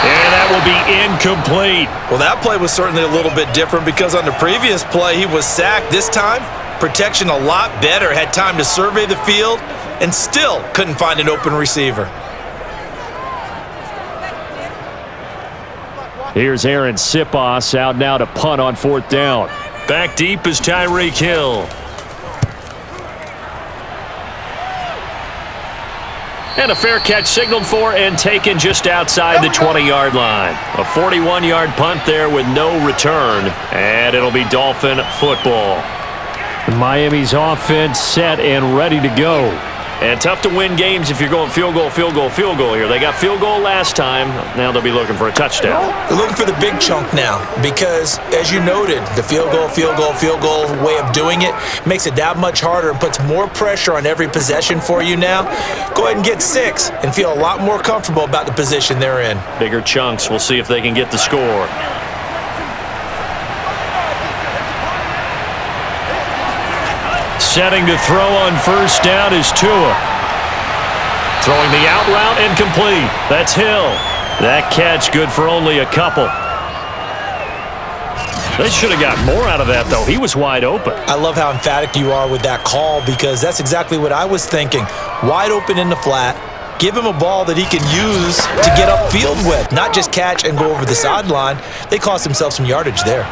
And that will be incomplete. Well, that play was certainly a little bit different because on the previous play, he was sacked. This time, protection a lot better. Had time to survey the field and still couldn't find an open receiver. Here's Aaron Sipos out now to punt on 4th down. Back deep is Tyreek Hill. And a fair catch signaled for and taken just outside the 20-yard line. A 41-yard punt there with no return, and it'll be Dolphin football. Miami's offense set and ready to go. And tough to win games if you're going field goal, field goal, field goal here. They got field goal last time. Now they'll be looking for a touchdown. They're looking for the big chunk now because, as you noted, the field goal way of doing it makes it that much harder and puts more pressure on every possession for you now. Go ahead and get 6 and feel a lot more comfortable about the position they're in. Bigger chunks. We'll see if they can get the score. Setting to throw on 1st down is Tua. Throwing the out route incomplete. That's Hill. That catch good for only a couple. They should have got more out of that, though. He was wide open. I love how emphatic you are with that call because that's exactly what I was thinking. Wide open in the flat. Give him a ball that he can use to get upfield with, not just catch and go over the sideline. They cost themselves some yardage there.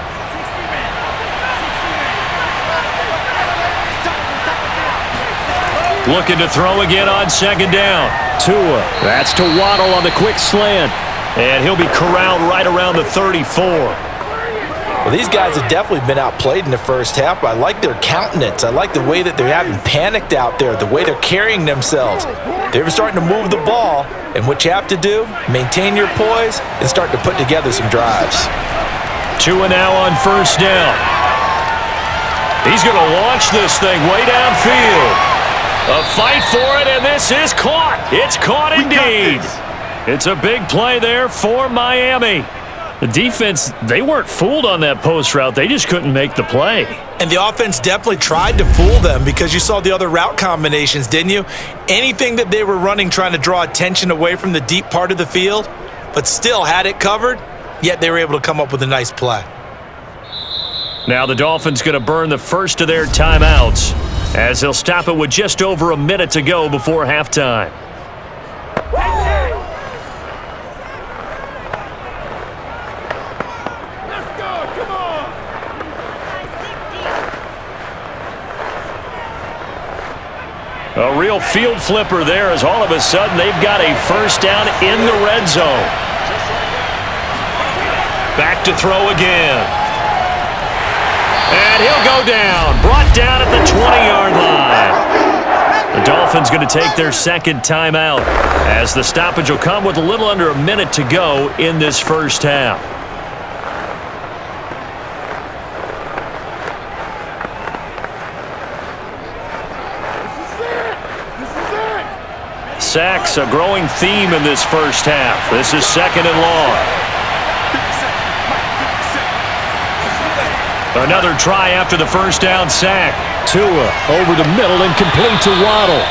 Looking to throw again on 2nd down. Tua. That's to Waddle on the quick slant. And he'll be corralled right around the 34. Well, these guys have definitely been outplayed in the first half. I like their countenance. I like the way that they're having panicked out there, the way they're carrying themselves. They're starting to move the ball. And what you have to do, maintain your poise and start to put together some drives. Tua now on 1st down. He's going to launch this thing way downfield. A fight for it, and this is caught. It's caught indeed. It's a big play there for Miami. The defense, they weren't fooled on that post route. They just couldn't make the play. And the offense definitely tried to fool them because you saw the other route combinations, didn't you? Anything that they were running trying to draw attention away from the deep part of the field, but still had it covered, yet they were able to come up with a nice play. Now the Dolphins going to burn the first of their timeouts as they'll stop it with just over a minute to go before halftime. A real field flipper there as all of a sudden they've got a 1st down in the red zone. Back to throw again. And he'll go down. Brought down at the 20-yard line. The Dolphins going to take their 2nd timeout as the stoppage will come with a little under a minute to go in this first half. Sacks, a growing theme in this first half. This is 2nd and long. Another try after the 1st down sack. Tua over the middle and complete to Waddle.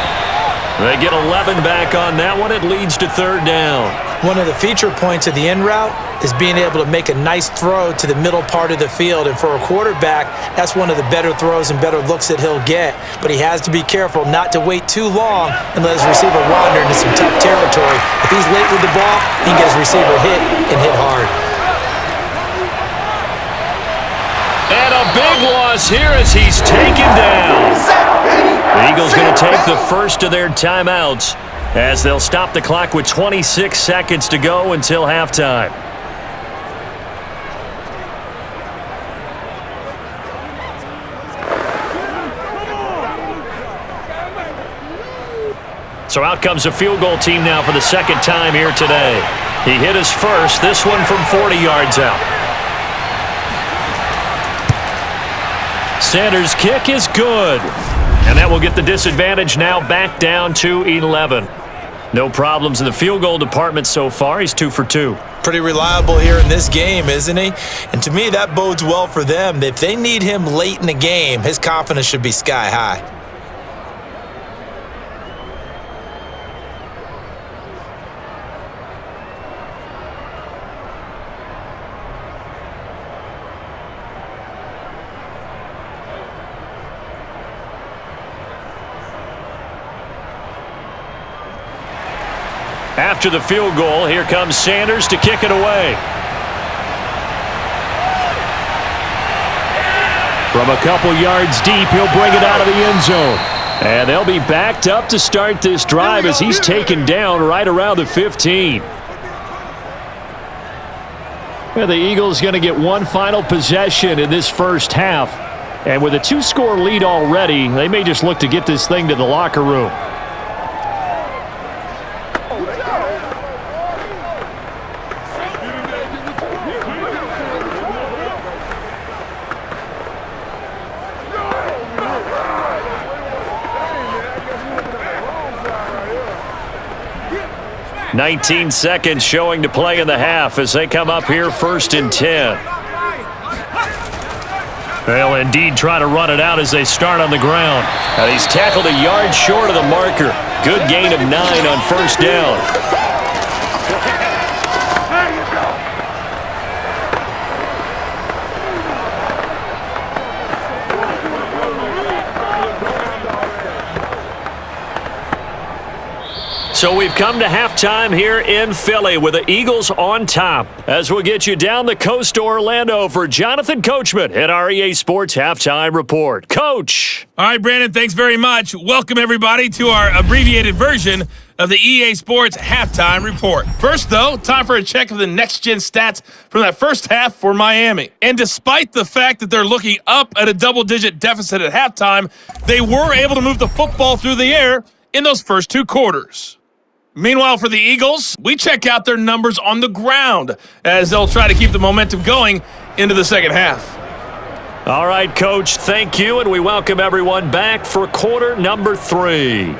They get 11 back on that one. It leads to 3rd down. One of the feature points of the in route is being able to make a nice throw to the middle part of the field. And for a quarterback, that's one of the better throws and better looks that he'll get. But he has to be careful not to wait too long and let his receiver wander into some tough territory. If he's late with the ball, he can get his receiver hit and hit hard. And a big loss here as he's taken down. The Eagles going to take the first of their timeouts as they'll stop the clock with 26 seconds to go until halftime. So out comes a field goal team now for the 2nd time here today. He hit his first, this one from 40 yards out. Sanders' kick is good. And that will get the disadvantage now back down to 11. No problems in the field goal department so far. He's 2 for 2. Pretty reliable here in this game, isn't he? And to me, that bodes well for them. If they need him late in the game, his confidence should be sky high. After the field goal, here comes Sanders to kick it away. From a couple yards deep, he'll bring it out of the end zone. And they'll be backed up to start this drive as he's taken down right around the 15. Well, the Eagles going to get one final possession in this first half. And with a 2-score lead already, they may just look to get this thing to the locker room. "19 seconds showing to play in the half as they come up here 1st and 10. They'll indeed try to run it out as they start on the ground. And he's tackled a yard short of the marker. Good gain of 9 on 1st down. So we've come to halftime here in Philly with the Eagles on top. As we'll get you down the coast to Orlando for Jonathan Coachman at our EA Sports Halftime Report. Coach! All right, Brandon, thanks very much. Welcome, everybody, to our abbreviated version of the EA Sports Halftime Report. First, though, time for a check of the next-gen stats from that first half for Miami. And despite the fact that they're looking up at a double-digit deficit at halftime, they were able to move the football through the air in those first 2 quarters. Meanwhile, for the Eagles, we check out their numbers on the ground as they'll try to keep the momentum going into the second half. All right, Coach, thank you, and we welcome everyone back for quarter number 3.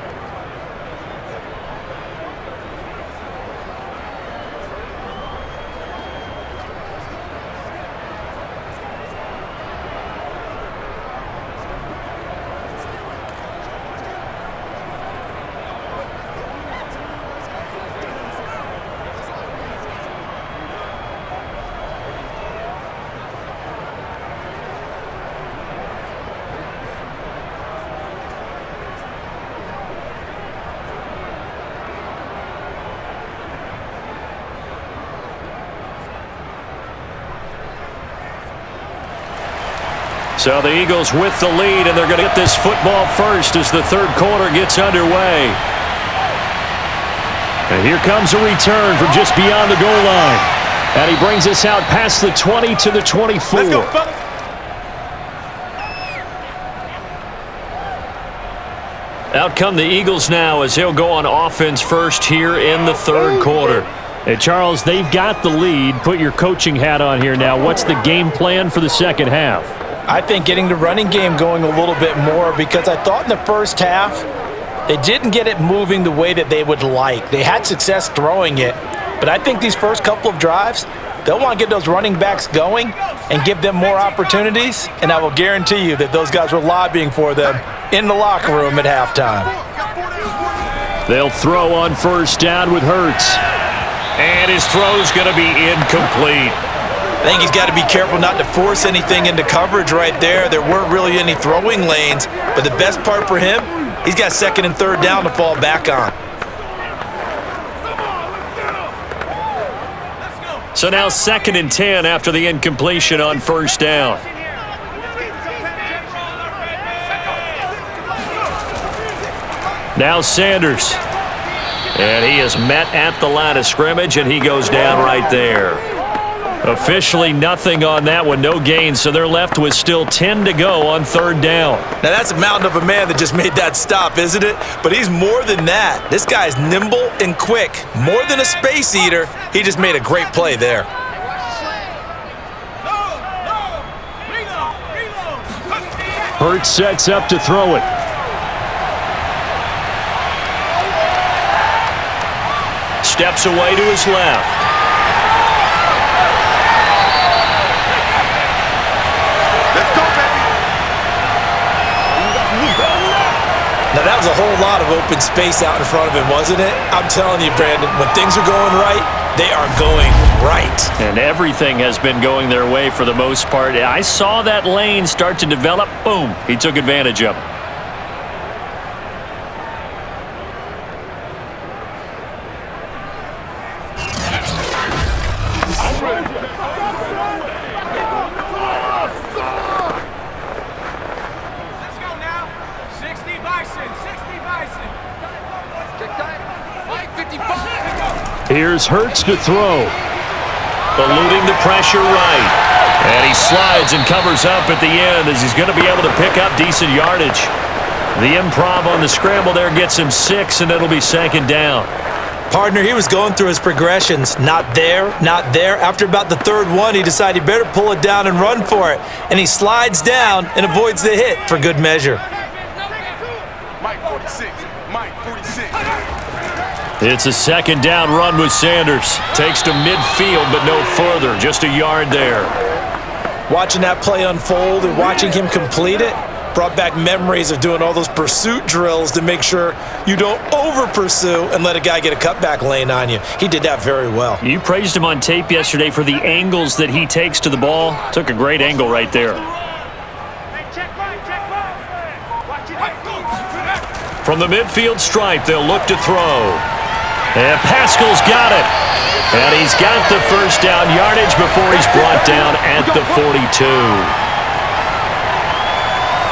So the Eagles with the lead, and they're going to get this football first as the third quarter gets underway. And here comes a return from just beyond the goal line. And he brings us out past the 20 to the 24. Let's go, fellas. Out come the Eagles now as they'll go on offense first here in the third quarter. And Charles, they've got the lead. Put your coaching hat on here now. What's the game plan for the second half? I think getting the running game going a little bit more, because I thought in the first half they didn't get it moving the way that they would like. They had success throwing it, but I think these first couple of drives, they'll want to get those running backs going and give them more opportunities, and I will guarantee you that those guys were lobbying for them in the locker room at halftime. They'll throw on first down with Hurts. And his throw's going to be incomplete. I think he's got to be careful not to force anything into coverage right there. There weren't really any throwing lanes, but the best part for him, he's got second and third down to fall back on. So now 2nd and 10 after the incompletion on first down. Now Sanders. And he is met at the line of scrimmage, and he goes down right there. Officially nothing on that one, no gain, so they're left with still 10 to go on third down. Now that's a mountain of a man that just made that stop, isn't it? But he's more than that. This guy's nimble and quick. More than a space eater, he just made a great play there. Hurts sets up to throw it. steps away to his left. Let's go, baby. Now, that was a whole lot of open space out in front of him, wasn't it? I'm telling you, Brandon, when things are going right, they are going right. And everything has been going their way for the most part. I saw that lane start to develop. Boom. He took advantage of it. Here's Hurts to throw. Eluding the pressure right. And he slides and covers up at the end as he's going to be able to pick up decent yardage. The improv on the scramble there gets him 6, and it'll be second down. Partner, he was going through his progressions. Not there, not there. After about the third one, he decided he better pull it down and run for it. And he slides down and avoids the hit for good measure. Mike 46. Mike 46. It's a second down run with Sanders. Takes to midfield, but no further. Just a yard there. Watching that play unfold and watching him complete it brought back memories of doing all those pursuit drills to make sure you don't over-pursue and let a guy get a cutback lane on you. He did that very well. You praised him on tape yesterday for the angles that he takes to the ball. Took a great angle right there. From the midfield stripe, they'll look to throw. And Pascal's got it. And he's got the first down yardage before he's brought down at the 42.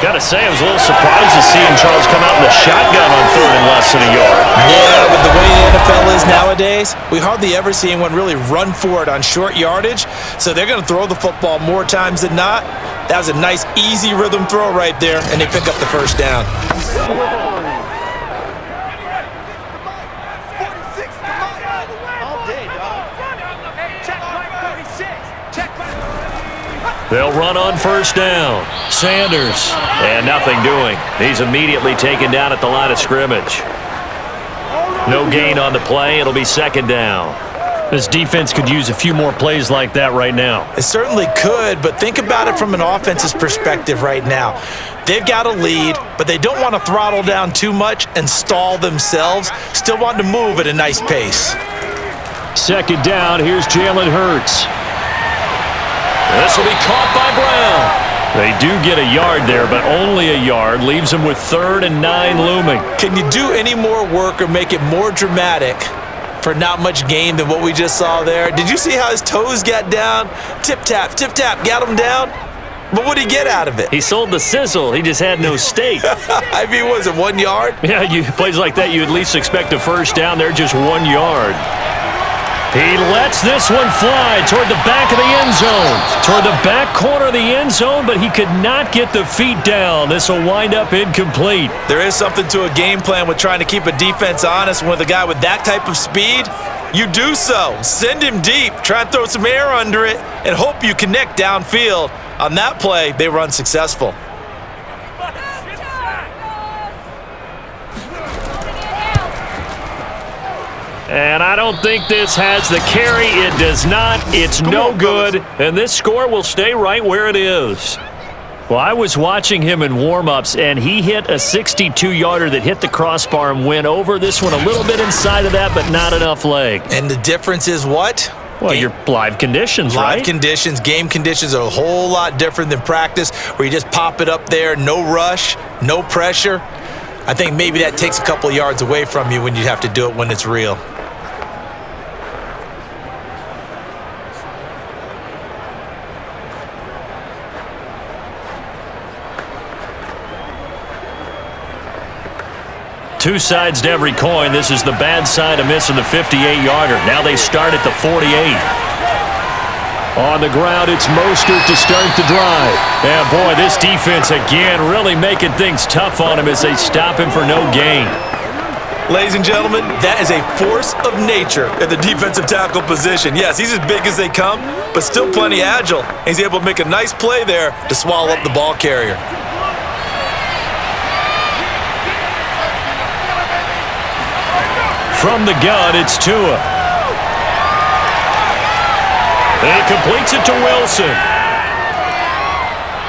Got to say, I was a little surprised to see Charles come out in the shotgun on third and less than a yard. Yeah, but the way the NFL is nowadays, we hardly ever see anyone really run for it on short yardage. So they're going to throw the football more times than not. That was a nice, easy rhythm throw right there, and they pick up the first down. They'll run on first down. Sanders, and nothing doing. He's immediately taken down at the line of scrimmage. No gain on the play. It'll be second down. This defense could use a few more plays like that right now. It certainly could, but think about it from an offense's perspective right now. They've got a lead, but they don't want to throttle down too much and stall themselves. Still want to move at a nice pace. Second down, here's Jalen Hurts. This will be caught by Brown. They do get a yard there, but only a yard. Leaves them with 3rd and 9 looming. Can you do any more work or make it more dramatic for not much gain than what we just saw there? Did you see how his toes got down? Tip-tap, got him down. But what did he get out of it? He sold the sizzle. He just had no steak. I mean, was it 1 yard? Yeah, plays like that, you at least expect a first down. They're just 1 yard. He lets this one fly toward the back of the end zone. Toward the back corner of the end zone, but he could not get the feet down. This will wind up incomplete. There is something to a game plan with trying to keep a defense honest. With a guy with that type of speed, you do so. Send him deep. Try and throw some air under it and hope you connect downfield. On that play, they were unsuccessful. And I don't think this has the carry. It does not. It's no good. And this score will stay right where it is. Well, I was watching him in warm-ups, and he hit a 62-yarder that hit the crossbar and went over. This one a little bit inside of that, but not enough leg. And the difference is what? Well, your live conditions, right? Live conditions, game conditions are a whole lot different than practice, where you just pop it up there, no rush, no pressure. I think maybe that takes a couple yards away from you when you have to do it when it's real. Two sides to every coin. This is the bad side of missing the 58-yarder. Now they start at the 48. On the ground, it's Mostert to start the drive. Yeah, boy, this defense again really making things tough on him as they stop him for no gain. Ladies and gentlemen, that is a force of nature at the defensive tackle position. Yes, he's as big as they come, but still plenty agile. He's able to make a nice play there to swallow up the ball carrier. From the gun, it's Tua. He completes it to Wilson.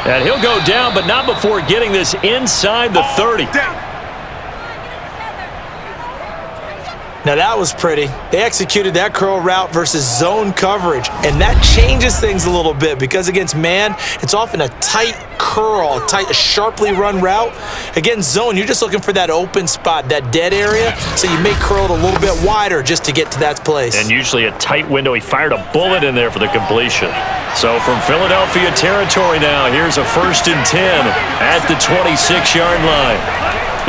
And he'll go down, but not before getting this inside the 30. Now that was pretty. They executed that curl route versus zone coverage, and that changes things a little bit because against man, it's often a tight curl, a sharply run route. Against zone, you're just looking for that open spot, that dead area, so you may curl it a little bit wider just to get to that place. And usually a tight window. He fired a bullet in there for the completion. So from Philadelphia territory now, here's a 1st and 10 at the 26-yard line.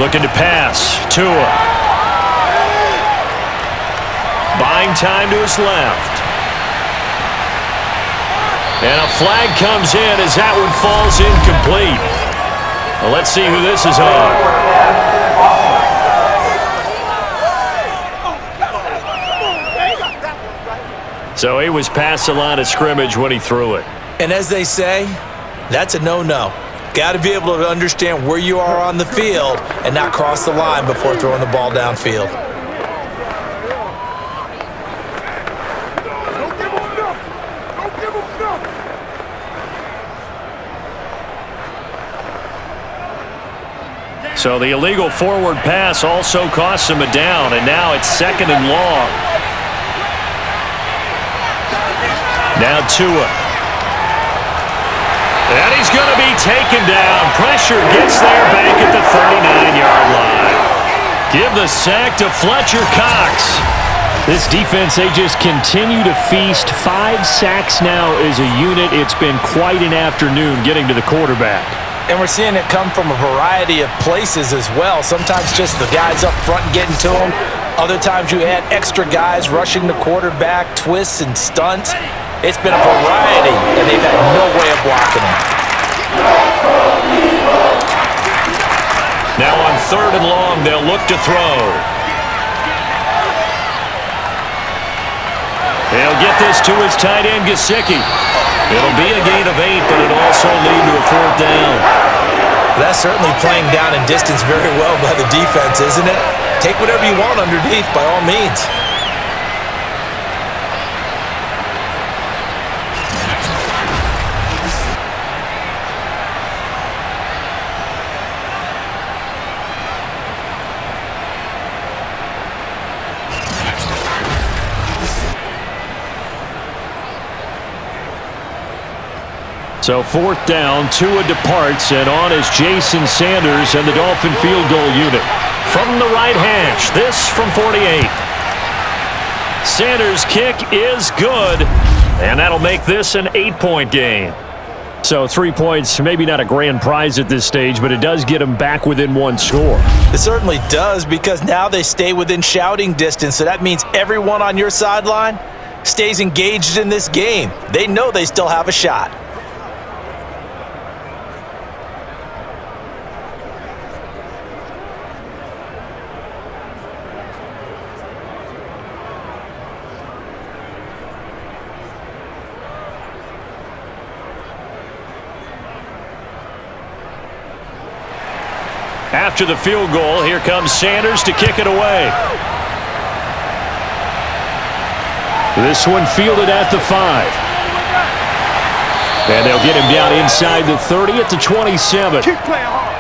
Looking to pass. Tua. Buying time to his left. And a flag comes in as that one falls incomplete. Well, let's see who this is on. So he was past the line of scrimmage when he threw it. And as they say, that's a no-no. Got to be able to understand where you are on the field and not cross the line before throwing the ball downfield. So the illegal forward pass also costs him a down, and now it's 2nd and long. Now Tua. And he's going to be taken down. Pressure gets there back at the 39-yard line. Give the sack to Fletcher Cox. This defense, they just continue to feast. 5 sacks now as a unit. It's been quite an afternoon getting to the quarterback. And we're seeing it come from a variety of places as well. Sometimes just the guys up front getting to him. Other times you add extra guys rushing the quarterback, twists and stunts. It's been a variety, and they've had no way of blocking him. Now on 3rd and long, they'll look to throw. He'll get this to his tight end, Gesicki. It'll be a gain of 8, but it'll also lead to a 4th down. That's certainly playing down in distance very well by the defense, isn't it? Take whatever you want underneath, by all means. So 4th down, Tua departs, and on is Jason Sanders and the Dolphin field goal unit. From the right hash, this from 48. Sanders' kick is good, and that'll make this an 8-point game. So 3 points, maybe not a grand prize at this stage, but it does get them back within 1 score. It certainly does, because now they stay within shouting distance, so that means everyone on your sideline stays engaged in this game. They know they still have a shot. After the field goal, here comes Sanders to kick it away. This one fielded at the 5. And they'll get him down inside the 30 at the 27. Keep playing hard.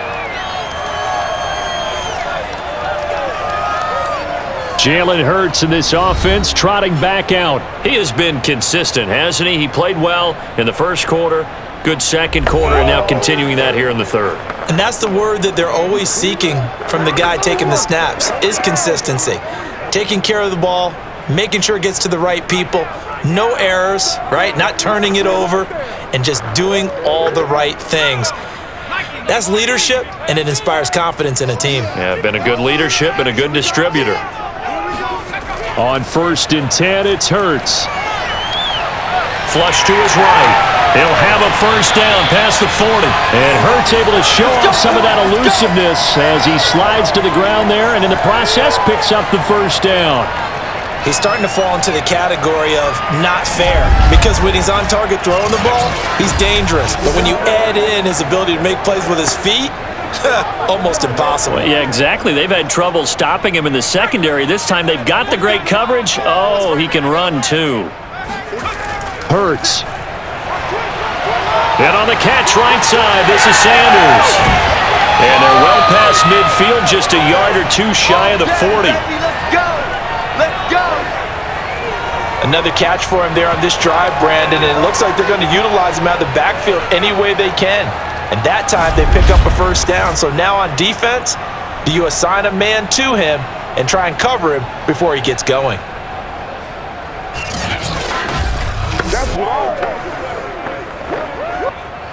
Jalen Hurts in this offense trotting back out. He has been consistent, hasn't he? He played well in the first quarter, good second quarter, and now continuing that here in the third. And that's the word that they're always seeking from the guy taking the snaps, is consistency. Taking care of the ball, making sure it gets to the right people, no errors, right? Not turning it over, and just doing all the right things. That's leadership, and it inspires confidence in a team. Yeah, been a good leadership and a good distributor. On 1st and 10, it's Hurts. Flush to his right. He'll have a first down past the 40. And Hurts able to show off some of that elusiveness as he slides to the ground there, and in the process picks up the first down. He's starting to fall into the category of not fair, because when he's on target throwing the ball, he's dangerous. But when you add in his ability to make plays with his feet, almost impossible. Yeah, exactly. They've had trouble stopping him in the secondary. This time they've got the great coverage. Oh, he can run too. Hurts. And on the catch right side, this is Sanders. And they're well past midfield, just a yard or two shy of the 40. Let's go. Let's go. Another catch for him there on this drive, Brandon, and it looks like they're going to utilize him out of the backfield any way they can. And that time they pick up a first down. So now on defense, do you assign a man to him and try and cover him before he gets going?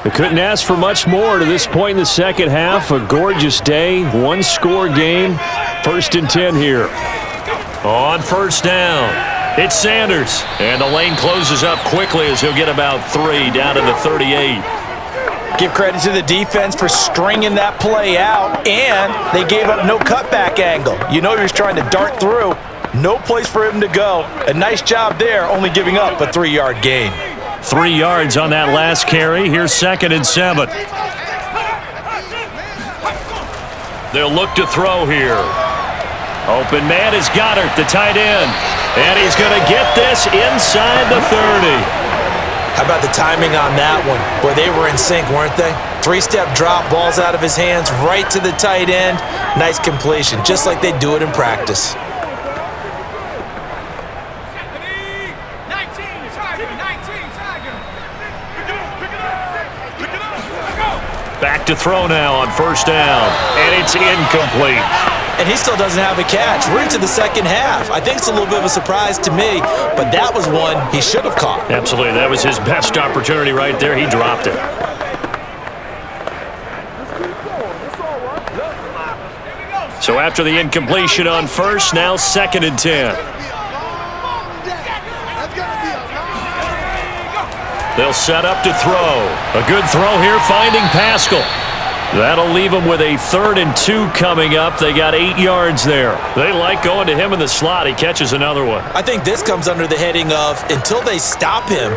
They couldn't ask for much more to this point in the second half. A gorgeous day, one-score game. 1st and 10 here. On first down, it's Sanders. And the lane closes up quickly as he'll get about 3 down to the 38. Give credit to the defense for stringing that play out, and they gave up no cutback angle. You know he was trying to dart through. No place for him to go. A nice job there, only giving up a 3-yard gain. 3 yards on that last carry. Here's 2nd and 7. They'll look to throw here. Open man is Goddard, the tight end. And he's going to get this inside the 30. How about the timing on that one? Boy, they were in sync, weren't they? 3-step drop, balls out of his hands, right to the tight end. Nice completion, just like they do it in practice. Back to throw now on first down, and it's incomplete. And he still doesn't have a catch. We're into the second half. I think it's a little bit of a surprise to me, but that was one he should have caught. Absolutely, that was his best opportunity right there. He dropped it. So after the incompletion on first, now 2nd and 10. They'll set up to throw. A good throw here, finding Pascal. That'll leave them with a 3rd and 2 coming up. They got 8 yards there. They like going to him in the slot. He catches another one. I think this comes under the heading of, until they stop him,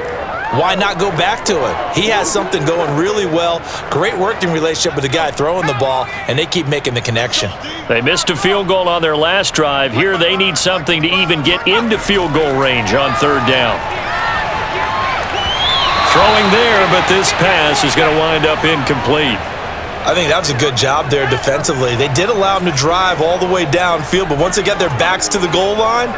why not go back to it? He has something going really well. Great working relationship with the guy throwing the ball, and they keep making the connection. They missed a field goal on their last drive. Here they need something to even get into field goal range on 3rd down. Throwing there, but this pass is going to wind up incomplete. I think that was a good job there defensively. They did allow him to drive all the way downfield, but once they got their backs to the goal line,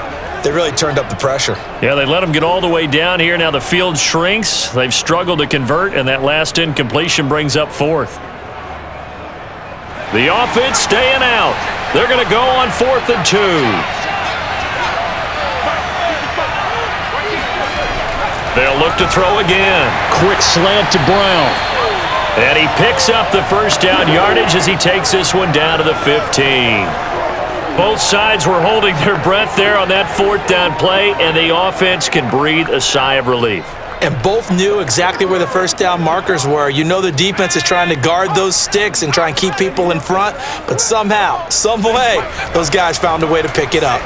they really turned up the pressure. Yeah, they let him get all the way down here. Now the field shrinks. They've struggled to convert, and that last incompletion brings up 4th. The offense staying out. They're going to go on 4th and 2. They'll look to throw again. Quick slant to Brown. And he picks up the first down yardage as he takes this one down to the 15. Both sides were holding their breath there on that 4th down play, and the offense can breathe a sigh of relief. And both knew exactly where the first down markers were. You know the defense is trying to guard those sticks and try and keep people in front, but somehow, some way, those guys found a way to pick it up.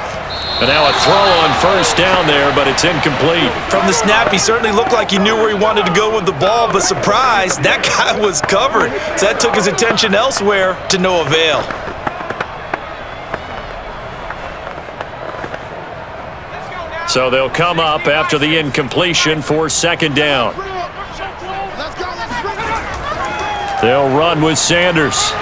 And now a throw on first down there, but it's incomplete. From the snap, he certainly looked like he knew where he wanted to go with the ball, but surprise, that guy was covered. So that took his attention elsewhere to no avail. So they'll come up after the incompletion for 2nd down. They'll run with Sanders.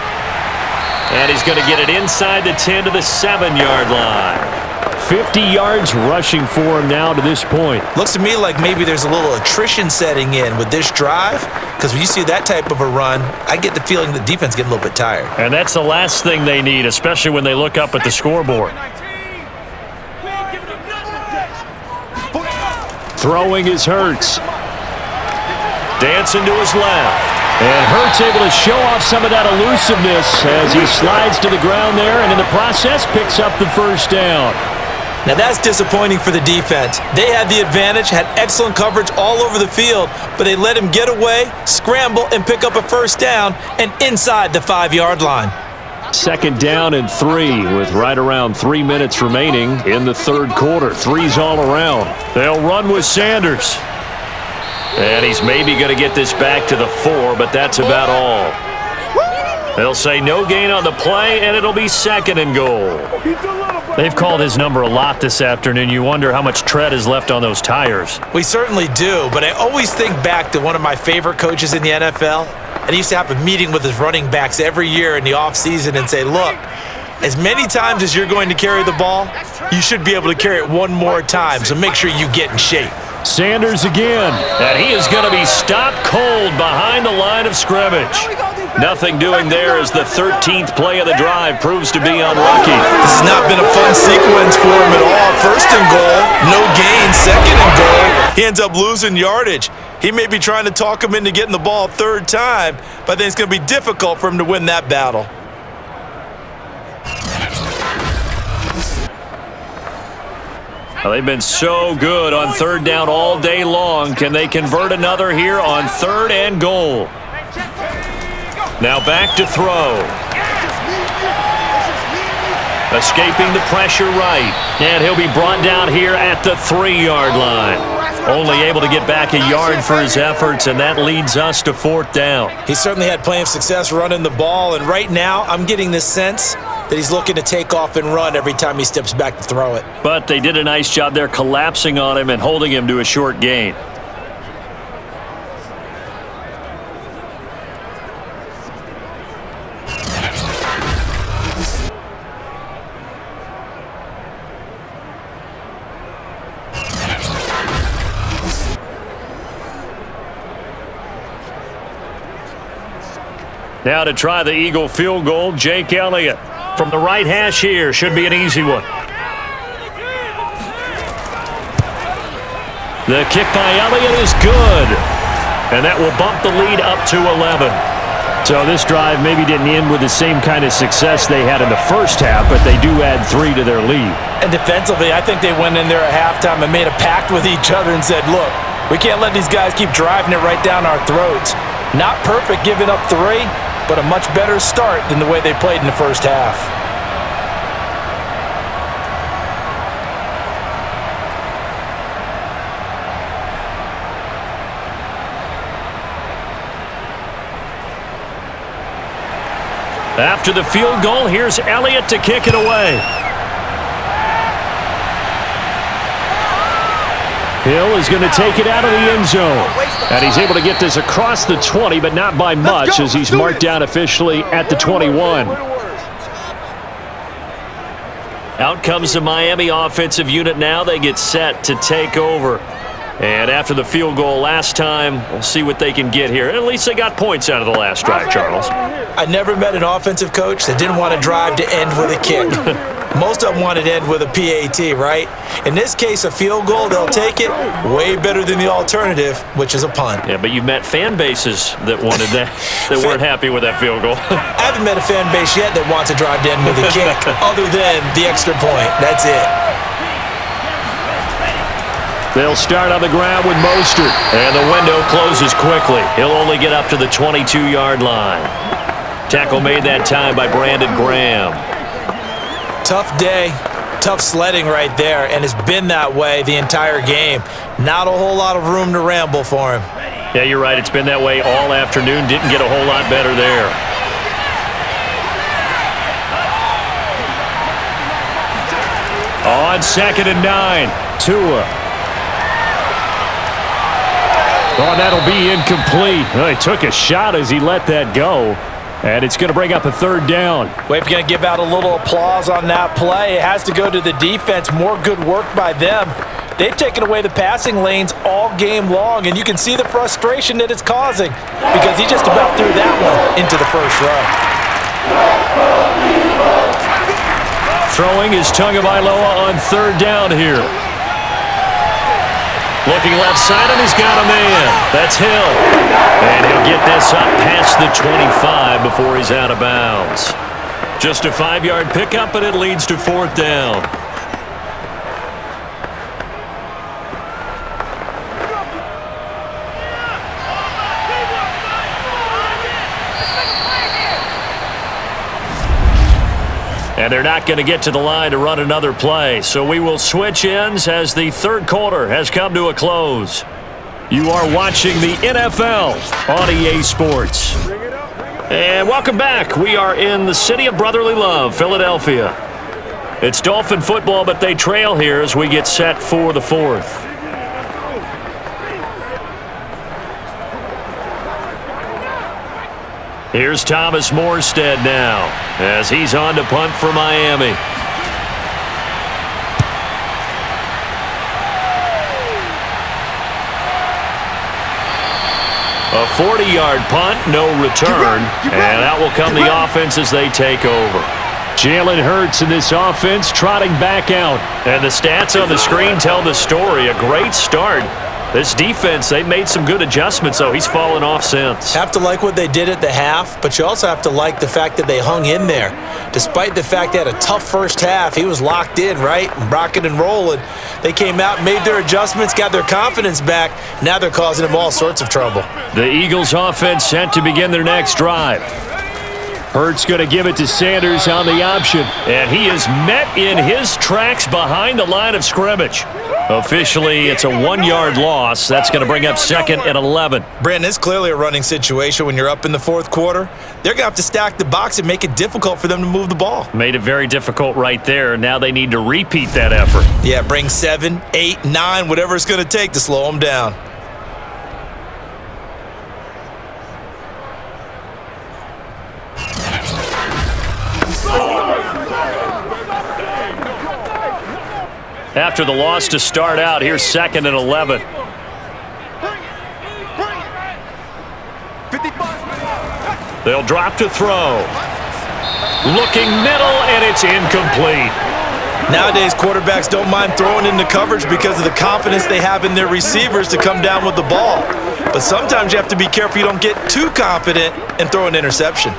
And he's going to get it inside the 10 to the 7-yard line. 50 yards rushing for him now to this point. Looks to me like maybe there's a little attrition setting in with this drive, because when you see that type of a run, I get the feeling the defense getting a little bit tired. And that's the last thing they need, especially when they look up at the scoreboard. Throwing is Hurts. Dancing to his left. And Hurts able to show off some of that elusiveness as he slides to the ground there, and in the process picks up the first down. Now that's disappointing for the defense. They had the advantage, had excellent coverage all over the field, but they let him get away, scramble, and pick up a first down, and inside the 5-yard line. 2nd down and 3 with right around 3 minutes remaining in the 3rd quarter. 3s all around. They'll run with Sanders. And he's maybe going to get this back to the 4, but that's about all. They'll say no gain on the play, and it'll be 2nd and goal. They've called his number a lot this afternoon. You wonder how much tread is left on those tires. We certainly do, but I always think back to one of my favorite coaches in the NFL, and he used to have a meeting with his running backs every year in the offseason and say, look, as many times as you're going to carry the ball, you should be able to carry it one more time, so make sure you get in shape. Sanders again. And he is going to be stopped cold behind the line of scrimmage. Nothing doing there as the 13th play of the drive proves to be unlucky. This has not been a fun sequence for him at all. 1st and goal, no gain. 2nd and goal, he ends up losing yardage. He may be trying to talk him into getting the ball 3rd time, but I think it's going to be difficult for him to win that battle. Well, they've been so good on 3rd down all day long. Can they convert another here on 3rd and goal? Now back to throw. Escaping the pressure right. And he'll be brought down here at the 3-yard line. Only able to get back a yard for his efforts, and that leads us to 4th down. He certainly had plenty of success running the ball, and right now I'm getting this sense that he's looking to take off and run every time he steps back to throw it. But they did a nice job there collapsing on him and holding him to a short gain. Now to try the Eagle field goal, Jake Elliott. From the right hash here, should be an easy one. The kick by Elliott is good. And that will bump the lead up to 11. So this drive maybe didn't end with the same kind of success they had in the first half, but they do add 3 to their lead. And defensively, I think they went in there at halftime and made a pact with each other and said, look, we can't let these guys keep driving it right down our throats. Not perfect giving up 3, but a much better start than the way they played in the first half. After the field goal, here's Elliott to kick it away. Hill is going to take it out of the end zone. And he's able to get this across the 20, but not by much as he's marked down officially at the 21. Out comes the Miami offensive unit now. They get set to take over. And after the field goal last time, we'll see what they can get here. At least they got points out of the last drive, Charles. I never met an offensive coach that didn't want to drive to end with a kick. Most of them wanted to end with a PAT, right? In this case, a field goal, they'll take it way better than the alternative, which is a punt. Yeah, but you've met fan bases that wanted that, that weren't happy with that field goal. I haven't met a fan base yet that wants to drive to end with a kick other than the extra point. That's it. They'll start on the ground with Mostert. And the window closes quickly. He'll only get up to the 22-yard line. Tackle made that time by Brandon Graham. Tough day, tough sledding right there, and it's been that way the entire game. Not a whole lot of room to ramble for him. Yeah, you're right. It's been that way all afternoon. Didn't get a whole lot better there. On 2nd and 9, Tua. Oh, that'll be incomplete. Well, he took a shot as he let that go. And it's going to bring up a 3rd down. We're going to give out a little applause on that play. It has to go to the defense. More good work by them. They've taken away the passing lanes all game long, and you can see the frustration that it's causing because he just about threw that one into the first row. Throwing is Tagovailoa on 3rd down here. Looking left side, and he's got a man. That's Hill. And he'll get this up past the 25 before he's out of bounds. Just a 5-yard pickup, but it leads to 4th down. And they're not going to get to the line to run another play. So we will switch ends as the 3rd quarter has come to a close. You are watching the NFL on EA Sports. And welcome back. We are in the city of brotherly love, Philadelphia. It's Dolphin football, but they trail here as we get set for the fourth. Here's Thomas Morstead now as he's on to punt for Miami. A 40-yard punt, no return, and that will come the offense as they take over. Jalen Hurts in this offense trotting back out. And the stats on the screen tell the story. A great start. This defense, they've made some good adjustments, so he's fallen off since. Have to like what they did at the half, but you also have to like the fact that they hung in there. Despite the fact they had a tough first half, he was locked in, right? And rocking and rolling. They came out, made their adjustments, got their confidence back. Now they're causing him all sorts of trouble. The Eagles offense set to begin their next drive. Hurts going to give it to Sanders on the option. And he is met in his tracks behind the line of scrimmage. Officially, it's a 1-yard loss. That's going to bring up 2nd and 11. Brandon, it's clearly a running situation when you're up in the fourth quarter. They're going to have to stack the box and make it difficult for them to move the ball. Made it very difficult right there. Now they need to repeat that effort. Yeah, bring 7, 8, 9, whatever it's going to take to slow them down. After the loss to start out, here's 2nd and 11. They'll drop to throw. Looking middle, and it's incomplete. Nowadays, quarterbacks don't mind throwing into coverage because of the confidence they have in their receivers to come down with the ball. But sometimes you have to be careful you don't get too confident and throw an interception.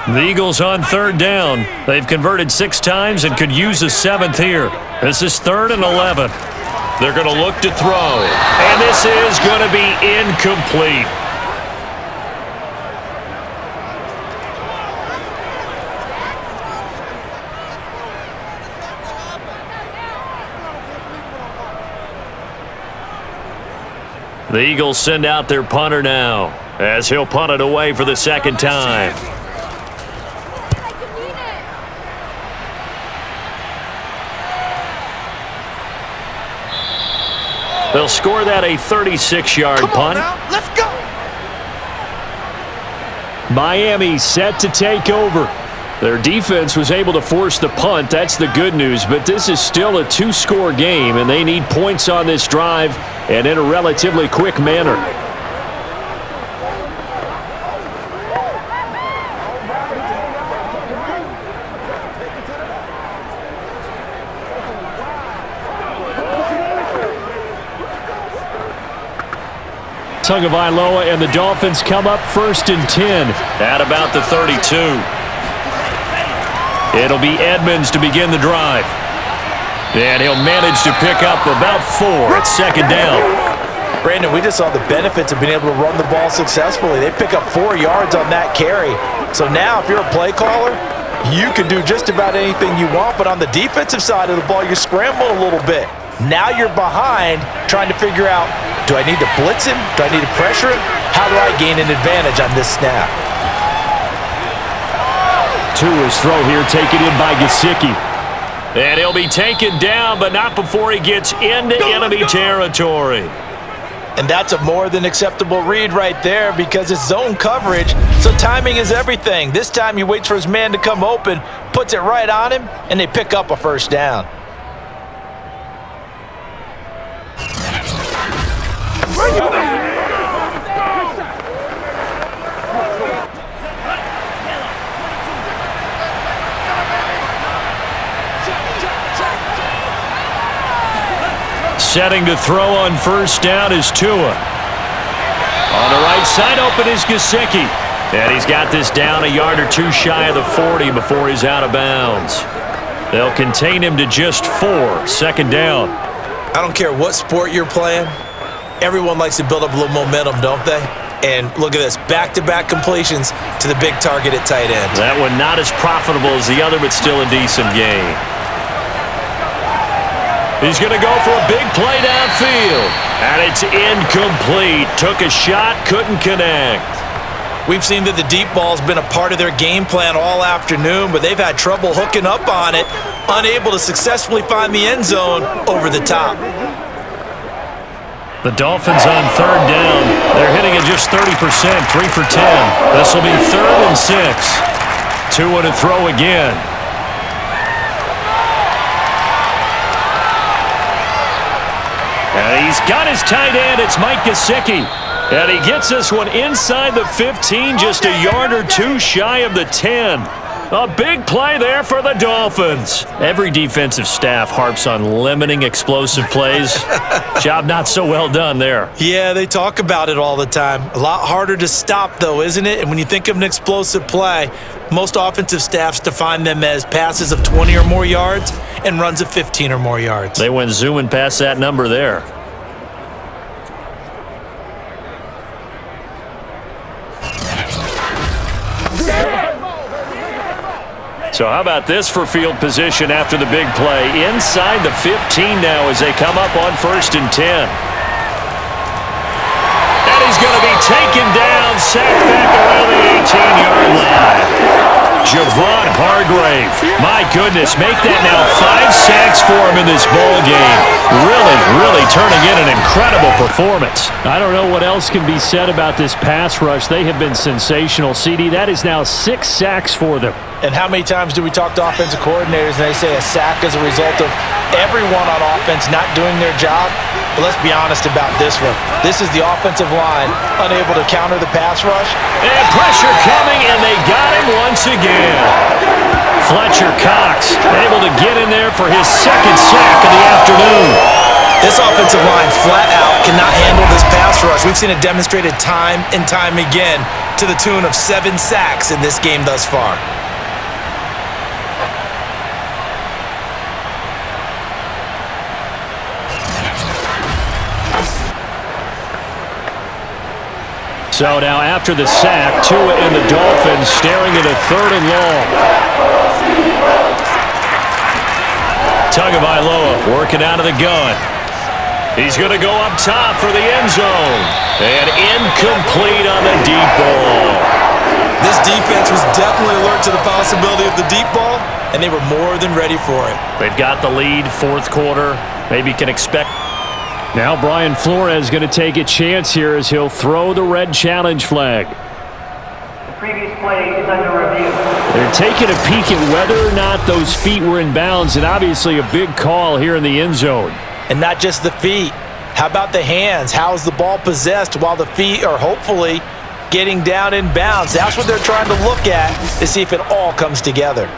The Eagles on 3rd down. They've converted 6 times and could use a 7th here. This is 3rd and 11. They're going to look to throw. And this is going to be incomplete. The Eagles send out their punter now as he'll punt it away for the 2nd time. They'll score that a 36-yard punt. Let's go. Miami set to take over. Their defense was able to force the punt. That's the good news, but this is still a 2-score game, and they need points on this drive and in a relatively quick manner. Tagovailoa and the Dolphins come up 1st and 10. At about the 32. It'll be Edmonds to begin the drive. And he'll manage to pick up about 4 at 2nd down. Brandon, we just saw the benefits of being able to run the ball successfully. They pick up 4 yards on that carry. So now if you're a play caller, you can do just about anything you want. But on the defensive side of the ball, you scramble a little bit. Now you're behind trying to figure out, do I need to blitz him? Do I need to pressure him? How do I gain an advantage on this snap? Tua's throw here taken in by Gesicki. And he'll be taken down, but not before he gets into enemy territory. And that's a more than acceptable read right there because it's zone coverage, so timing is everything. This time he waits for his man to come open, puts it right on him, and they pick up a 1st down. Setting to throw on 1st down is Tua. On the right side open is Gesicki. And he's got this down a yard or 2 shy of the 40 before he's out of bounds. They'll contain him to just 4, 2nd down. I don't care what sport you're playing. Everyone likes to build up a little momentum, don't they? And look at this, back-to-back completions to the big target at tight end. That one not as profitable as the other, but still a decent game. He's going to go for a big play downfield. And it's incomplete. Took a shot, couldn't connect. We've seen that the deep ball's been a part of their game plan all afternoon, but they've had trouble hooking up on it, unable to successfully find the end zone over the top. The Dolphins on third down. They're hitting at just 30%, 3 for 10. This will be 3rd and 6. 2 to throw again. And he's got his tight end. It's Mike Gesicki. And he gets this one inside the 15, just a yard or 2 shy of the 10. A big play there for the Dolphins. Every defensive staff harps on limiting explosive plays. Job not so well done there. Yeah, they talk about it all the time. A lot harder to stop, though, isn't it? And when you think of an explosive play, most offensive staffs define them as passes of 20 or more yards and runs of 15 or more yards. They went zooming past that number there. So how about this for field position after the big play? Inside the 15 now as they come up on 1st and 10. And he's going to be taken down, sacked back around the 18-yard line. Javon Hargrave, my goodness, make that now 5 sacks for him in this ball game. Really turning in an incredible performance. I don't know what else can be said about this pass rush. They have been sensational, CD. That is now 6 sacks for them. And how many times do we talk to offensive coordinators and they say a sack is a result of everyone on offense not doing their job? But let's be honest about this one. This is the offensive line unable to counter the pass rush. And pressure coming, and they got him once again. Fletcher Cox able to get in there for his 2nd sack of the afternoon. This offensive line flat out cannot handle this pass rush. We've seen it demonstrated time and time again to the tune of 7 sacks in this game thus far. So now after the sack, Tua and the Dolphins staring at a 3rd and long. Tagovailoa working out of the gun. He's going to go up top for the end zone. And incomplete on the deep ball. This defense was definitely alert to the possibility of the deep ball, and they were more than ready for it. They've got the lead, 4th quarter. Maybe can expect. Now Brian Flores going to take a chance here as he'll throw the red challenge flag. The previous play is under review. They're taking a peek at whether or not those feet were in bounds, and obviously a big call here in the end zone. And not just the feet. How about the hands? How is the ball possessed while the feet are hopefully getting down in bounds? That's what they're trying to look at to see if it all comes together.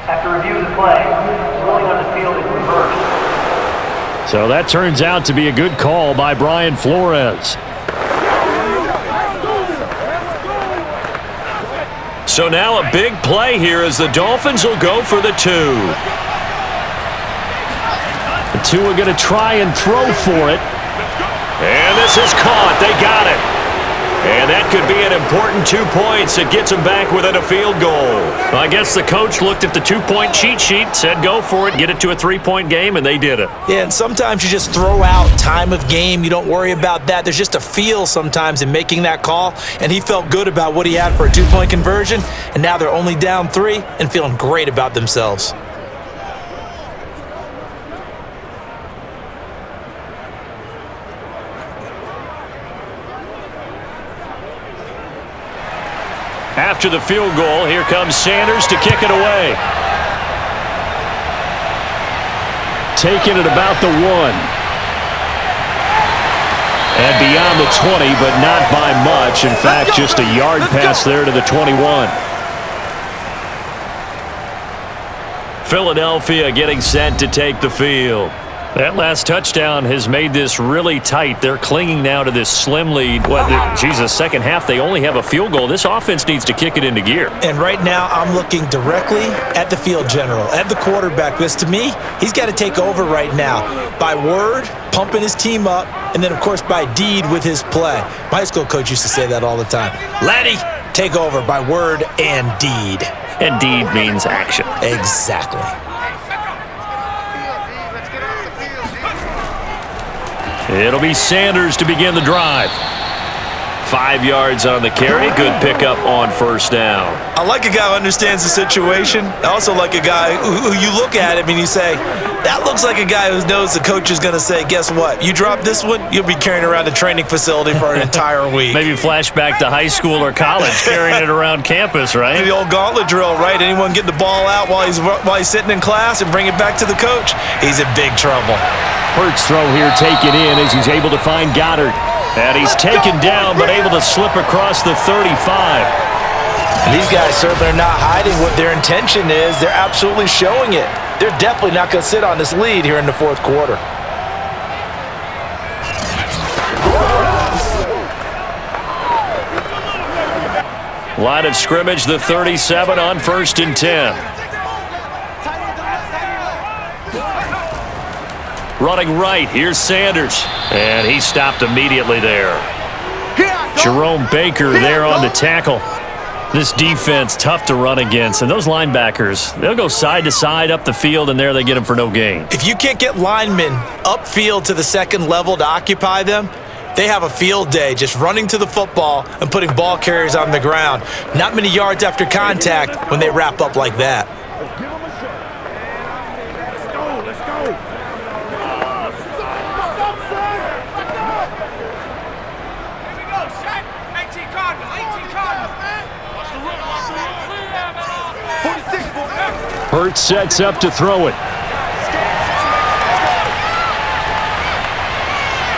After review of the play, ruling on the field is reversed. So that turns out to be a good call by Brian Flores. So now a big play here as the Dolphins will go for the 2. The 2 are going to try and throw for it. And this is caught. They got it. And that could be an important 2 points. It gets them back within a field goal. I guess the coach looked at the 2-point cheat sheet, said go for it, get it to a 3-point game, and they did it. Yeah, and sometimes you just throw out time of game. You don't worry about that. There's just a feel sometimes in making that call, and he felt good about what he had for a 2-point conversion, and now they're only down 3 and feeling great about themselves. After the field goal, here comes Sanders to kick it away. Taking it about the 1. And beyond the 20, but not by much. In fact, just a yard pass there to the 21. Philadelphia getting set to take the field. That last touchdown has made this really tight. They're clinging now to this slim lead. Second half, they only have a field goal. This offense needs to kick it into gear. And right now, I'm looking directly at the field general, at the quarterback, because to me, he's got to take over right now. By word, pumping his team up, and then, of course, by deed with his play. My high school coach used to say that all the time. Laddie, take over by word and deed. And deed means action. Exactly. It'll be Sanders to begin the drive. 5 yards on the carry. Good pickup on first down. I like a guy who understands the situation. I also like a guy who you look at him and you say, that looks like a guy who knows the coach is going to say, guess what? You drop this one, you'll be carrying around the training facility for an entire week. Maybe flashback to high school or college, carrying it around campus, right? The old gauntlet drill, right? Anyone get the ball out while he's sitting in class and bring it back to the coach? He's in big trouble. Hurts throw here taken in as he's able to find Goddard. And he's taken down, but able to slip across the 35. And these guys certainly are not hiding what their intention is. They're absolutely showing it. They're definitely not going to sit on this lead here in the fourth quarter. Line of scrimmage, the 37 on 1st and 10. Running right, here's Sanders. And he stopped immediately there. Jerome Baker there on the tackle. This defense, tough to run against. And those linebackers, they'll go side to side up the field, and there they get them for no gain. If you can't get linemen upfield to the second level to occupy them, they have a field day just running to the football and putting ball carriers on the ground. Not many yards after contact when they wrap up like that. Hurts sets up to throw it.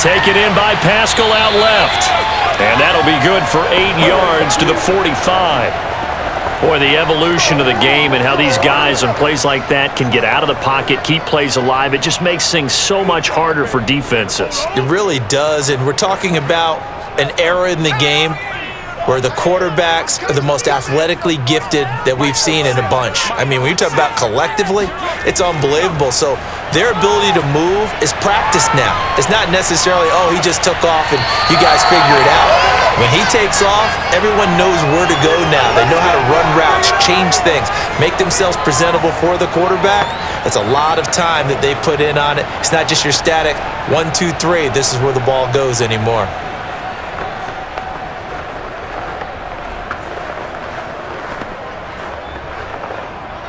Taken in by Pascal out left. And that'll be good for 8 yards to the 45. Boy, the evolution of the game and how these guys on plays like that can get out of the pocket, keep plays alive, it just makes things so much harder for defenses. It really does, and we're talking about an era in the game where the quarterbacks are the most athletically gifted that we've seen in a bunch. I mean, when you talk about collectively, it's unbelievable. So their ability to move is practiced now. It's not necessarily, oh, he just took off and you guys figure it out. When he takes off, everyone knows where to go now. They know how to run routes, change things, make themselves presentable for the quarterback. That's a lot of time that they put in on it. It's not just your static 1, 2, 3, this is where the ball goes anymore.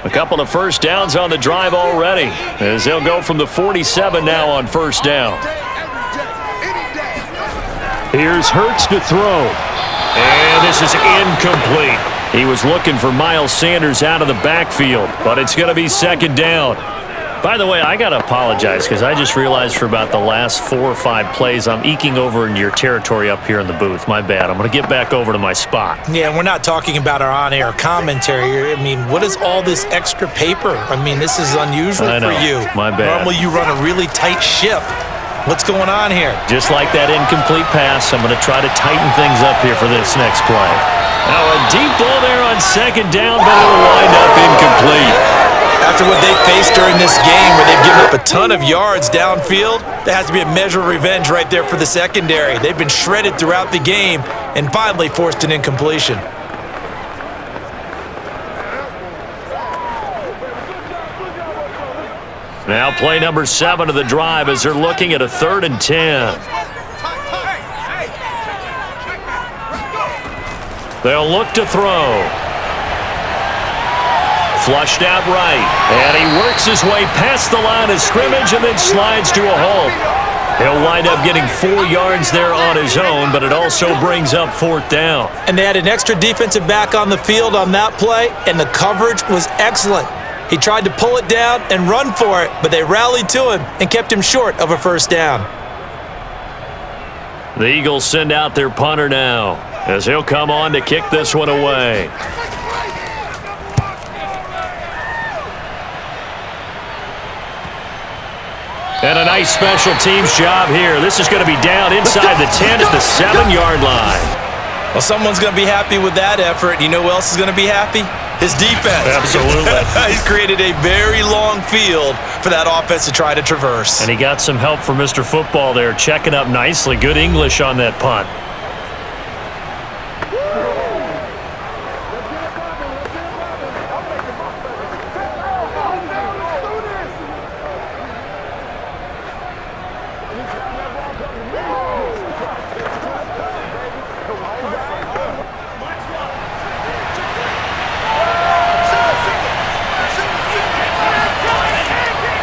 A couple of first downs on the drive already, as they'll go from the 47 now on first down. Here's Hurts to throw. And this is incomplete. He was looking for Miles Sanders out of the backfield, but it's going to be second down. By the way, I got to apologize because I just realized for about the last 4 or 5 plays, I'm eking over into your territory up here in the booth. My bad. I'm going to get back over to my spot. Yeah, we're not talking about our on-air commentary. I mean, what is all this extra paper? I mean, this is unusual for you. My bad. Normally you run a really tight ship. What's going on here? Just like that incomplete pass, I'm going to try to tighten things up here for this next play. Now a deep ball there on second down, but it'll wind up incomplete. After what they faced during this game where they've given up a ton of yards downfield, there has to be a measure of revenge right there for the secondary. They've been shredded throughout the game and finally forced an incompletion. Now play number 7 of the drive as they're looking at a 3rd and 10. They'll look to throw. Flushed out right, and he works his way past the line of scrimmage and then slides to a halt. He'll wind up getting 4 yards there on his own, but it also brings up 4th down. And they had an extra defensive back on the field on that play, and the coverage was excellent. He tried to pull it down and run for it, but they rallied to him and kept him short of a first down. The Eagles send out their punter now, as he'll come on to kick this one away. And a nice special teams job here. This is going to be down inside the 10 at the 7-yard line. Well, someone's going to be happy with that effort. You know who else is going to be happy? His defense. Absolutely. He's created a very long field for that offense to try to traverse. And he got some help from Mr. Football there, checking up nicely. Good English on that punt.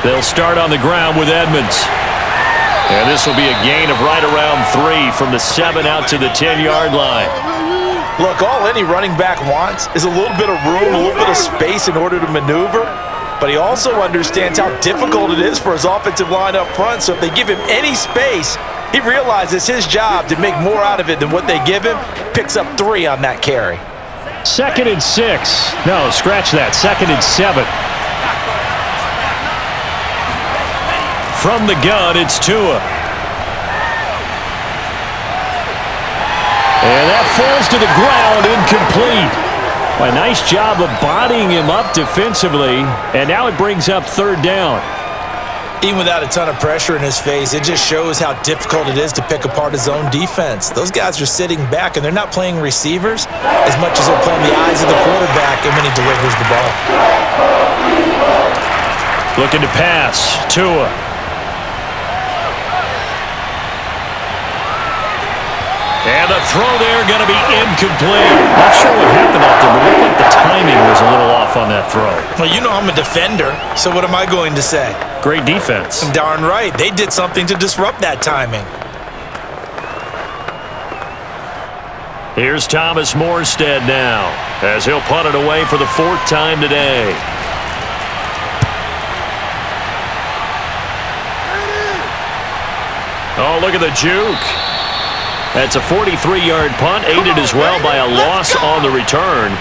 They'll start on the ground with Edmonds. And this will be a gain of right around 3 from the 7 out to the 10-yard line. Look, all any running back wants is a little bit of room, a little bit of space in order to maneuver. But he also understands how difficult it is for his offensive line up front. So if they give him any space, he realizes his job to make more out of it than what they give him. Picks up 3 on that carry. 2nd and 6. No, scratch that. 2nd and 7. From the gun, it's Tua. And that falls to the ground, incomplete. A nice job of bodying him up defensively, and now it brings up 3rd down. Even without a ton of pressure in his face, it just shows how difficult it is to pick apart his own defense. Those guys are sitting back, and they're not playing receivers as much as they're playing the eyes of the quarterback and when he delivers the ball. Looking to pass, Tua. And the throw there going to be incomplete. Not sure what happened out there, but it looked like the timing was a little off on that throw. Well, you know I'm a defender, so what am I going to say? Great defense. Darn right. They did something to disrupt that timing. Here's Thomas Morstead now, as he'll punt it away for the 4th time today. Oh, look at the juke. That's a 43-yard punt, aided as well by a loss on the return.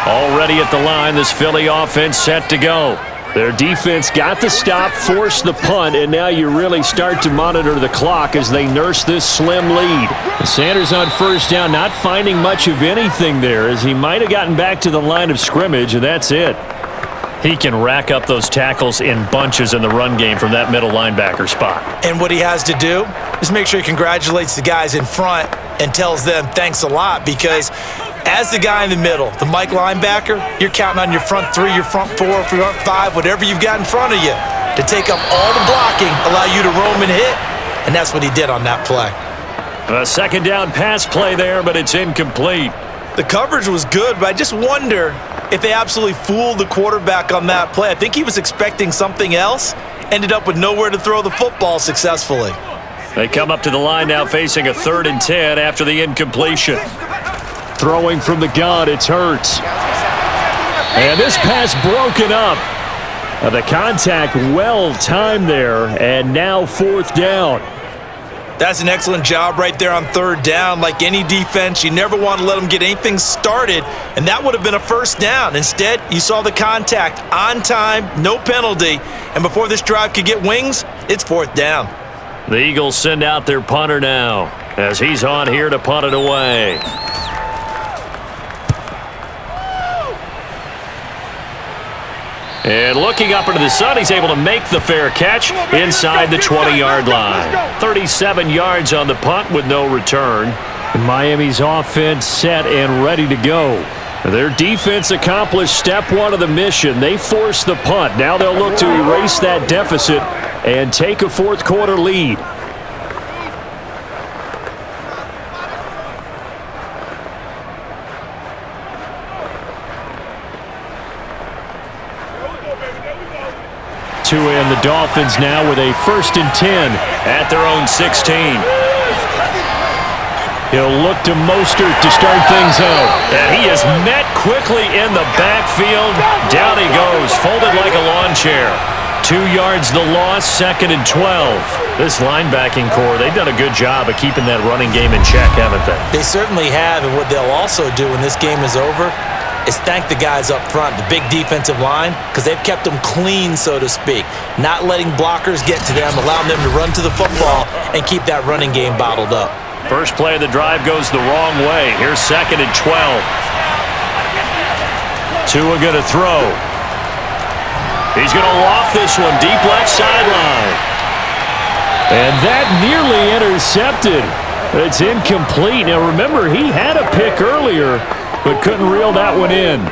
Already at the line, this Philly offense set to go. Their defense got the stop, forced the punt, and now you really start to monitor the clock as they nurse this slim lead. Sanders on 1st down, not finding much of anything there, as he might have gotten back to the line of scrimmage, and that's it. He can rack up those tackles in bunches in the run game from that middle linebacker spot. And what he has to do is make sure he congratulates the guys in front and tells them thanks a lot, because as the guy in the middle, the Mike linebacker, you're counting on your front 3, your front 4, front 5, whatever you've got in front of you to take up all the blocking, allow you to roam and hit, and that's what he did on that play. A 2nd down pass play there, but it's incomplete. The coverage was good, but I just wonder if they absolutely fooled the quarterback on that play. I think he was expecting something else, ended up with nowhere to throw the football successfully. They come up to the line now facing a 3rd and 10 after the incompletion. Throwing from the gun, it's Hurts. And this pass broken up. The contact well timed there, and now 4th down. That's an excellent job right there on 3rd down. Like any defense, you never want to let them get anything started, and that would have been a 1st down. Instead, you saw the contact on time, no penalty, and before this drive could get wings, it's 4th down. The Eagles send out their punter now, as he's on here to punt it away. And looking up into the sun, he's able to make the fair catch inside the 20-yard line. 37 yards on the punt with no return. And Miami's offense set and ready to go. Their defense accomplished step 1 of the mission. They forced the punt. Now they'll look to erase that deficit and take a 4th quarter lead. Tua and the Dolphins now with a 1st and 10 at their own 16. He'll look to Mostert to start things out. And he is met quickly in the backfield. Down he goes, folded like a lawn chair. 2 yards the loss, 2nd and 12. This linebacking core, they've done a good job of keeping that running game in check, haven't they? They certainly have, and what they'll also do when this game is over is thank the guys up front, the big defensive line, because they've kept them clean, so to speak, not letting blockers get to them, allowing them to run to the football and keep that running game bottled up. First play of the drive goes the wrong way. Here's 2nd and 12. Tua going to throw. He's going to loft this one deep left sideline. And that nearly intercepted. It's incomplete. Now remember, he had a pick earlier, but couldn't reel that one in.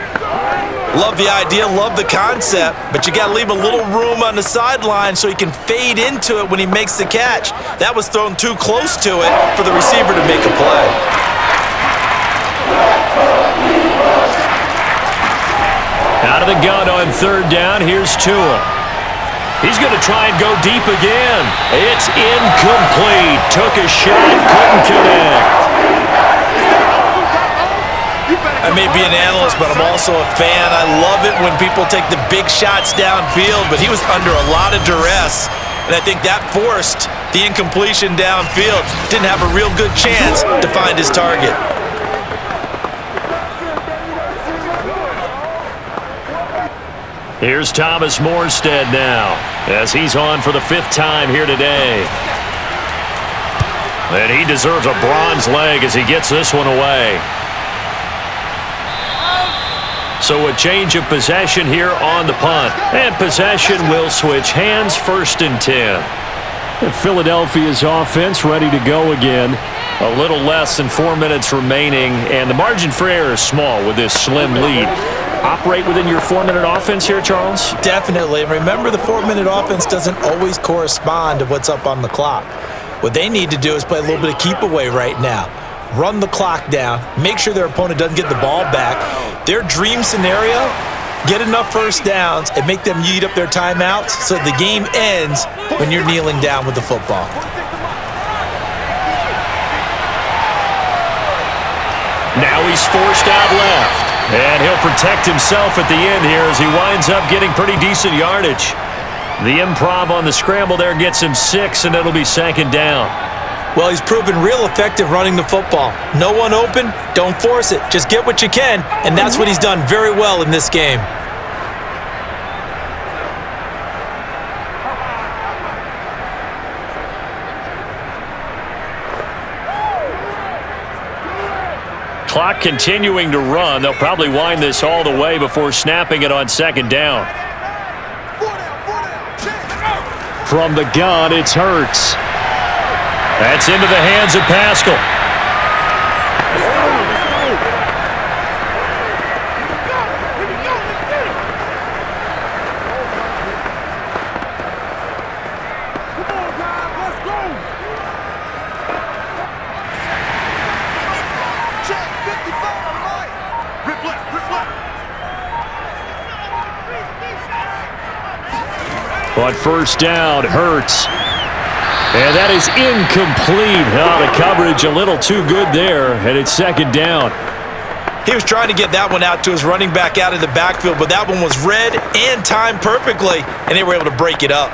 Love the idea, love the concept, but you got to leave a little room on the sideline so he can fade into it when he makes the catch. That was thrown too close to it for the receiver to make a play. Out of the gun on 3rd down, here's Tua. He's going to try and go deep again. It's incomplete. Took a shot, couldn't connect. I may be an analyst, but I'm also a fan. I love it when people take the big shots downfield, but he was under a lot of duress, and I think that forced the incompletion downfield. Didn't have a real good chance to find his target. Here's Thomas Morstead now, as he's on for the 5th time here today. And he deserves a bronze leg as he gets this one away. So a change of possession here on the punt. And possession will switch hands, 1st and 10. And Philadelphia's offense ready to go again. A little less than 4 minutes remaining, and the margin for error is small with this slim lead. Operate within your 4-minute offense here, Charles? Definitely. Remember, the 4-minute offense doesn't always correspond to what's up on the clock. What they need to do is play a little bit of keep away right now. Run the clock down, make sure their opponent doesn't get the ball back. Their dream scenario, get enough first downs and make them eat up their timeouts so the game ends when you're kneeling down with the football. Now he's forced out left. And he'll protect himself at the end here as he winds up getting pretty decent yardage. The improv on the scramble there gets him 6, and it'll be 2nd down. Well, he's proven real effective running the football. No one open, don't force it. Just get what you can, and that's what he's done very well in this game. Clock continuing to run. They'll probably wind this all the way before snapping it on 2nd down. From the gun, it's Hurts. That's into the hands of Pascal. On 1st down, Hurts. And that is incomplete. The coverage a little too good there, and it's 2nd down. He was trying to get that one out to his running back out of the backfield, but that one was read and timed perfectly, and they were able to break it up.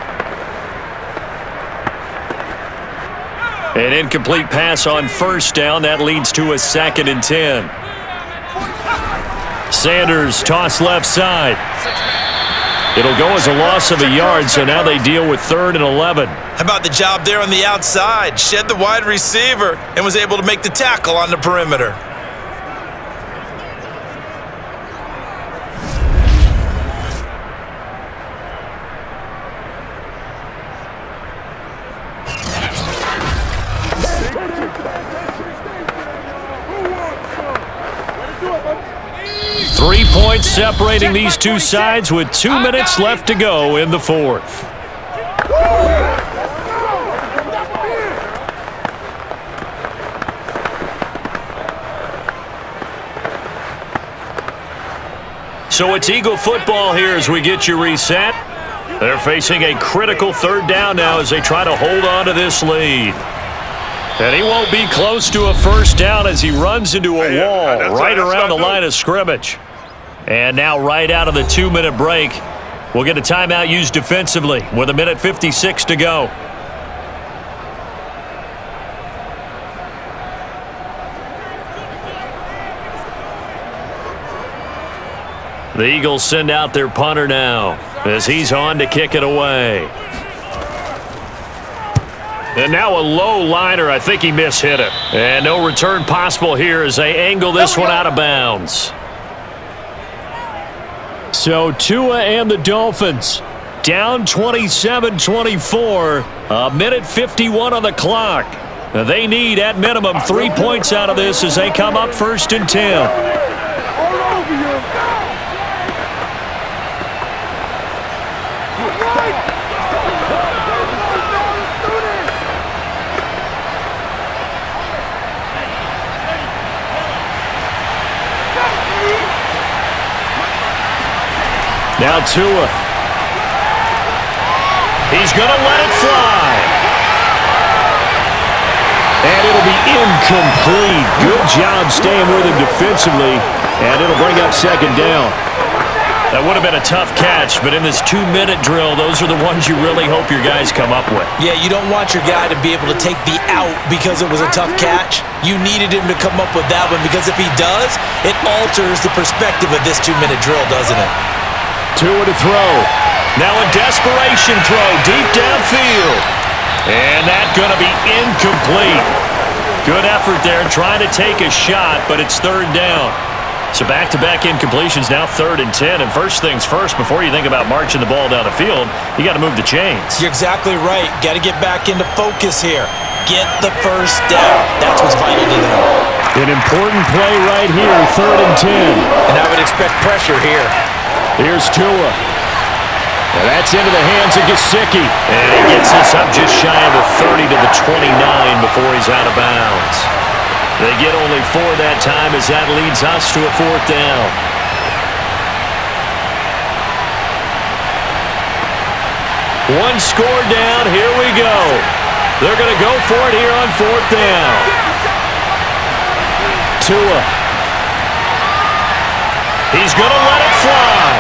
An incomplete pass on 1st down. That leads to a 2nd and 10. Sanders toss left side. It'll go as a loss of a yard, so now they deal with 3rd and 11. How about the job there on the outside? Shed the wide receiver and was able to make the tackle on the perimeter. Three points separating these two sides with 2 minutes left to go in the 4th. So it's Eagle football here as we get you reset. They're facing a critical 3rd down now as they try to hold on to this lead. And he won't be close to a first down as he runs into a wall right around the line of scrimmage. And now right out of the 2-minute break, we'll get a timeout used defensively with 1:56 to go. The Eagles send out their punter now as he's on to kick it away. And now a low liner. I think he mishit it. And no return possible here as they angle this one out of bounds. So Tua and the Dolphins down 27-24. 1:51 on the clock. They need at minimum 3 points out of this as they come up 1st and 10. Now Tua. He's going to let it fly. And it'll be incomplete. Good job staying with him defensively. And it'll bring up 2nd down. That would have been a tough catch, but in this 2-minute drill, those are the ones you really hope your guys come up with. Yeah, you don't want your guy to be able to take the out because it was a tough catch. You needed him to come up with that one because if he does, it alters the perspective of this 2-minute drill, doesn't it? Tua to throw. Now a desperation throw deep downfield. And that's going to be incomplete. Good effort there trying to take a shot, but it's 3rd down. So back-to-back incompletions, now 3rd and 10. And first things first, before you think about marching the ball down the field, you got to move the chains. You're exactly right. Got to get back into focus here. Get the first down. That's what's vital to them. An important play right here, 3rd and 10. And I would expect pressure here. Here's Tua. And that's into the hands of Gesicki. And he gets this up just shy of the 30 to the 29 before he's out of bounds. They get only 4 that time as that leads us to a 4th down. One score down. Here we go. They're going to go for it here on 4th down. Tua. He's going to let it fly.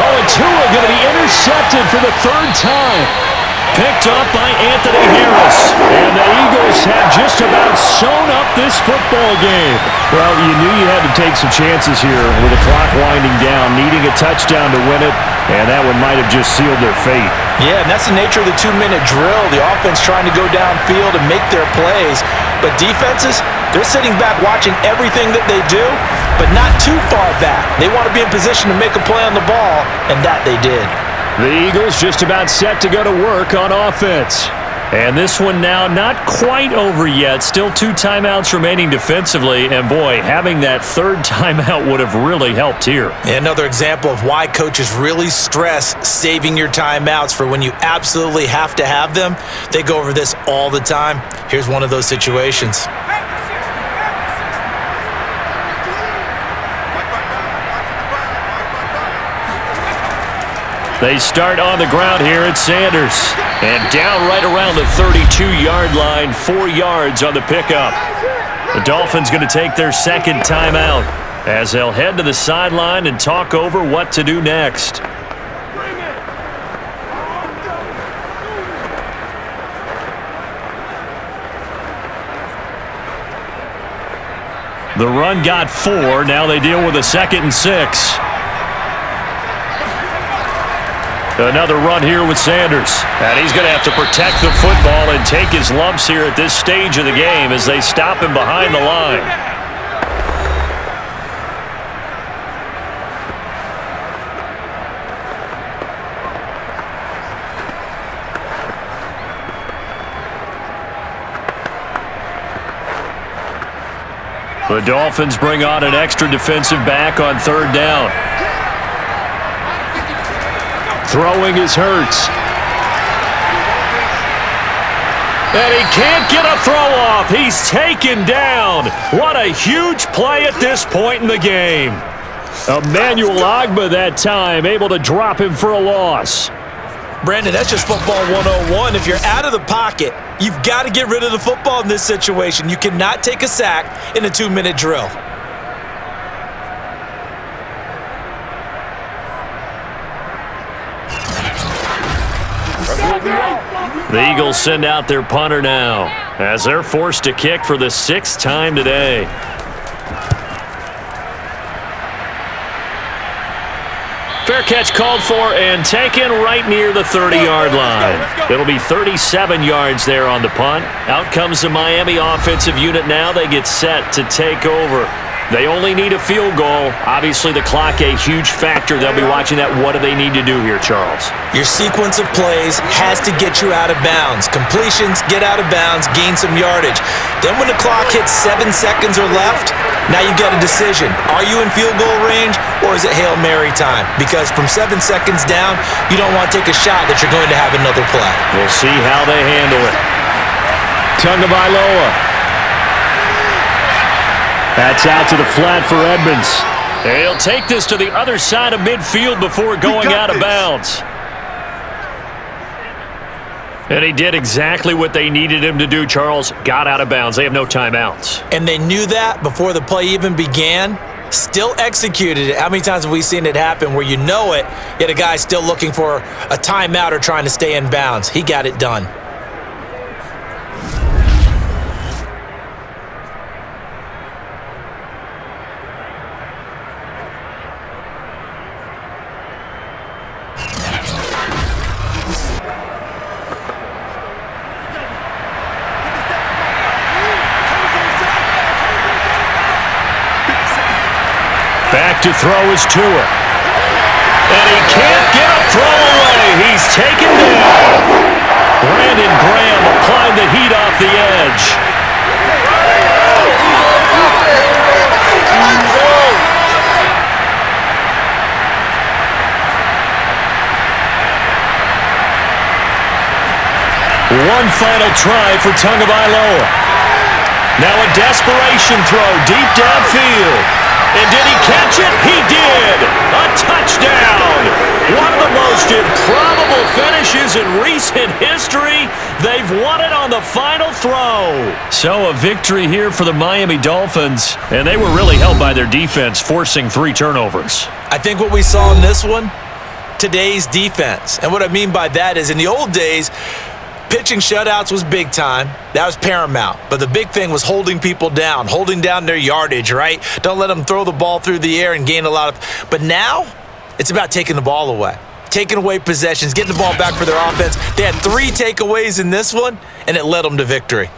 Oh, and Tua going to be intercepted for the 3rd time. Picked up by Anthony Harris. And the Eagles have just about sewn up this football game. Well, you knew you had to take some chances here with the clock winding down, needing a touchdown to win it, and that one might have just sealed their fate. Yeah, and that's the nature of the 2-minute drill. The offense trying to go downfield and make their plays. But defenses, they're sitting back watching everything that they do, but not too far back. They want to be in position to make a play on the ball, and that they did. The Eagles just about set to go to work on offense. And this one now not quite over yet. Still 2 timeouts remaining defensively. And boy, having that 3rd timeout would have really helped here. Another example of why coaches really stress saving your timeouts for when you absolutely have to have them. They go over this all the time. Here's one of those situations. They start on the ground here at Sanders. And down right around the 32-yard line, 4 yards on the pickup. The Dolphins going to take their 2nd timeout as they'll head to the sideline and talk over what to do next. The run got 4. Now they deal with a 2nd and 6. Another run here with Sanders. And he's going to have to protect the football and take his lumps here at this stage of the game as they stop him behind the line. The Dolphins bring on an extra defensive back on 3rd down. Throwing is Hurts. And he can't get a throw off. He's taken down. What a huge play at this point in the game. Emmanuel Ogbah that time able to drop him for a loss. Brandon, that's just football 101. If you're out of the pocket, you've got to get rid of the football in this situation. You cannot take a sack in a 2-minute drill. The Eagles send out their punter now as they're forced to kick for the 6th time today. Fair catch called for and taken right near the 30-yard line. It'll be 37 yards there on the punt. Out comes the Miami offensive unit now. They get set to take over. They only need a field goal. Obviously, the clock a huge factor. They'll be watching that. What do they need to do here, Charles? Your sequence of plays has to get you out of bounds. Completions, get out of bounds, gain some yardage. Then when the clock hits 7 seconds or left, now you've got a decision. Are you in field goal range or is it Hail Mary time? Because from 7 seconds down, you don't want to take a shot that you're going to have another play. We'll see how they handle it. Tagovailoa. That's out to the flat for Edmonds. He'll take this to the other side of midfield before going out of bounds. And he did exactly what they needed him to do, Charles. Got out of bounds. They have no timeouts. And they knew that before the play even began. Still executed it. How many times have we seen it happen where you know it, yet a guy's still looking for a timeout or trying to stay in bounds? He got it done. Back to throw is Tua. And he can't get a throw away. He's taken down. Brandon Graham applying the heat off the edge. One final try for Tagovailoa. Now a desperation throw deep downfield. And did he catch it? He did! A touchdown! One of the most improbable finishes in recent history. They've won it on the final throw. So a victory here for the Miami Dolphins. And they were really helped by their defense, forcing 3 turnovers. I think what we saw in this one, today's defense. And what I mean by that is in the old days, pitching shutouts was big time. That was paramount. But the big thing was holding people down, holding down their yardage, right? Don't let them throw the ball through the air and gain a lot of... But now, it's about taking the ball away. Taking away possessions, getting the ball back for their offense. They had 3 takeaways in this one, and it led them to victory.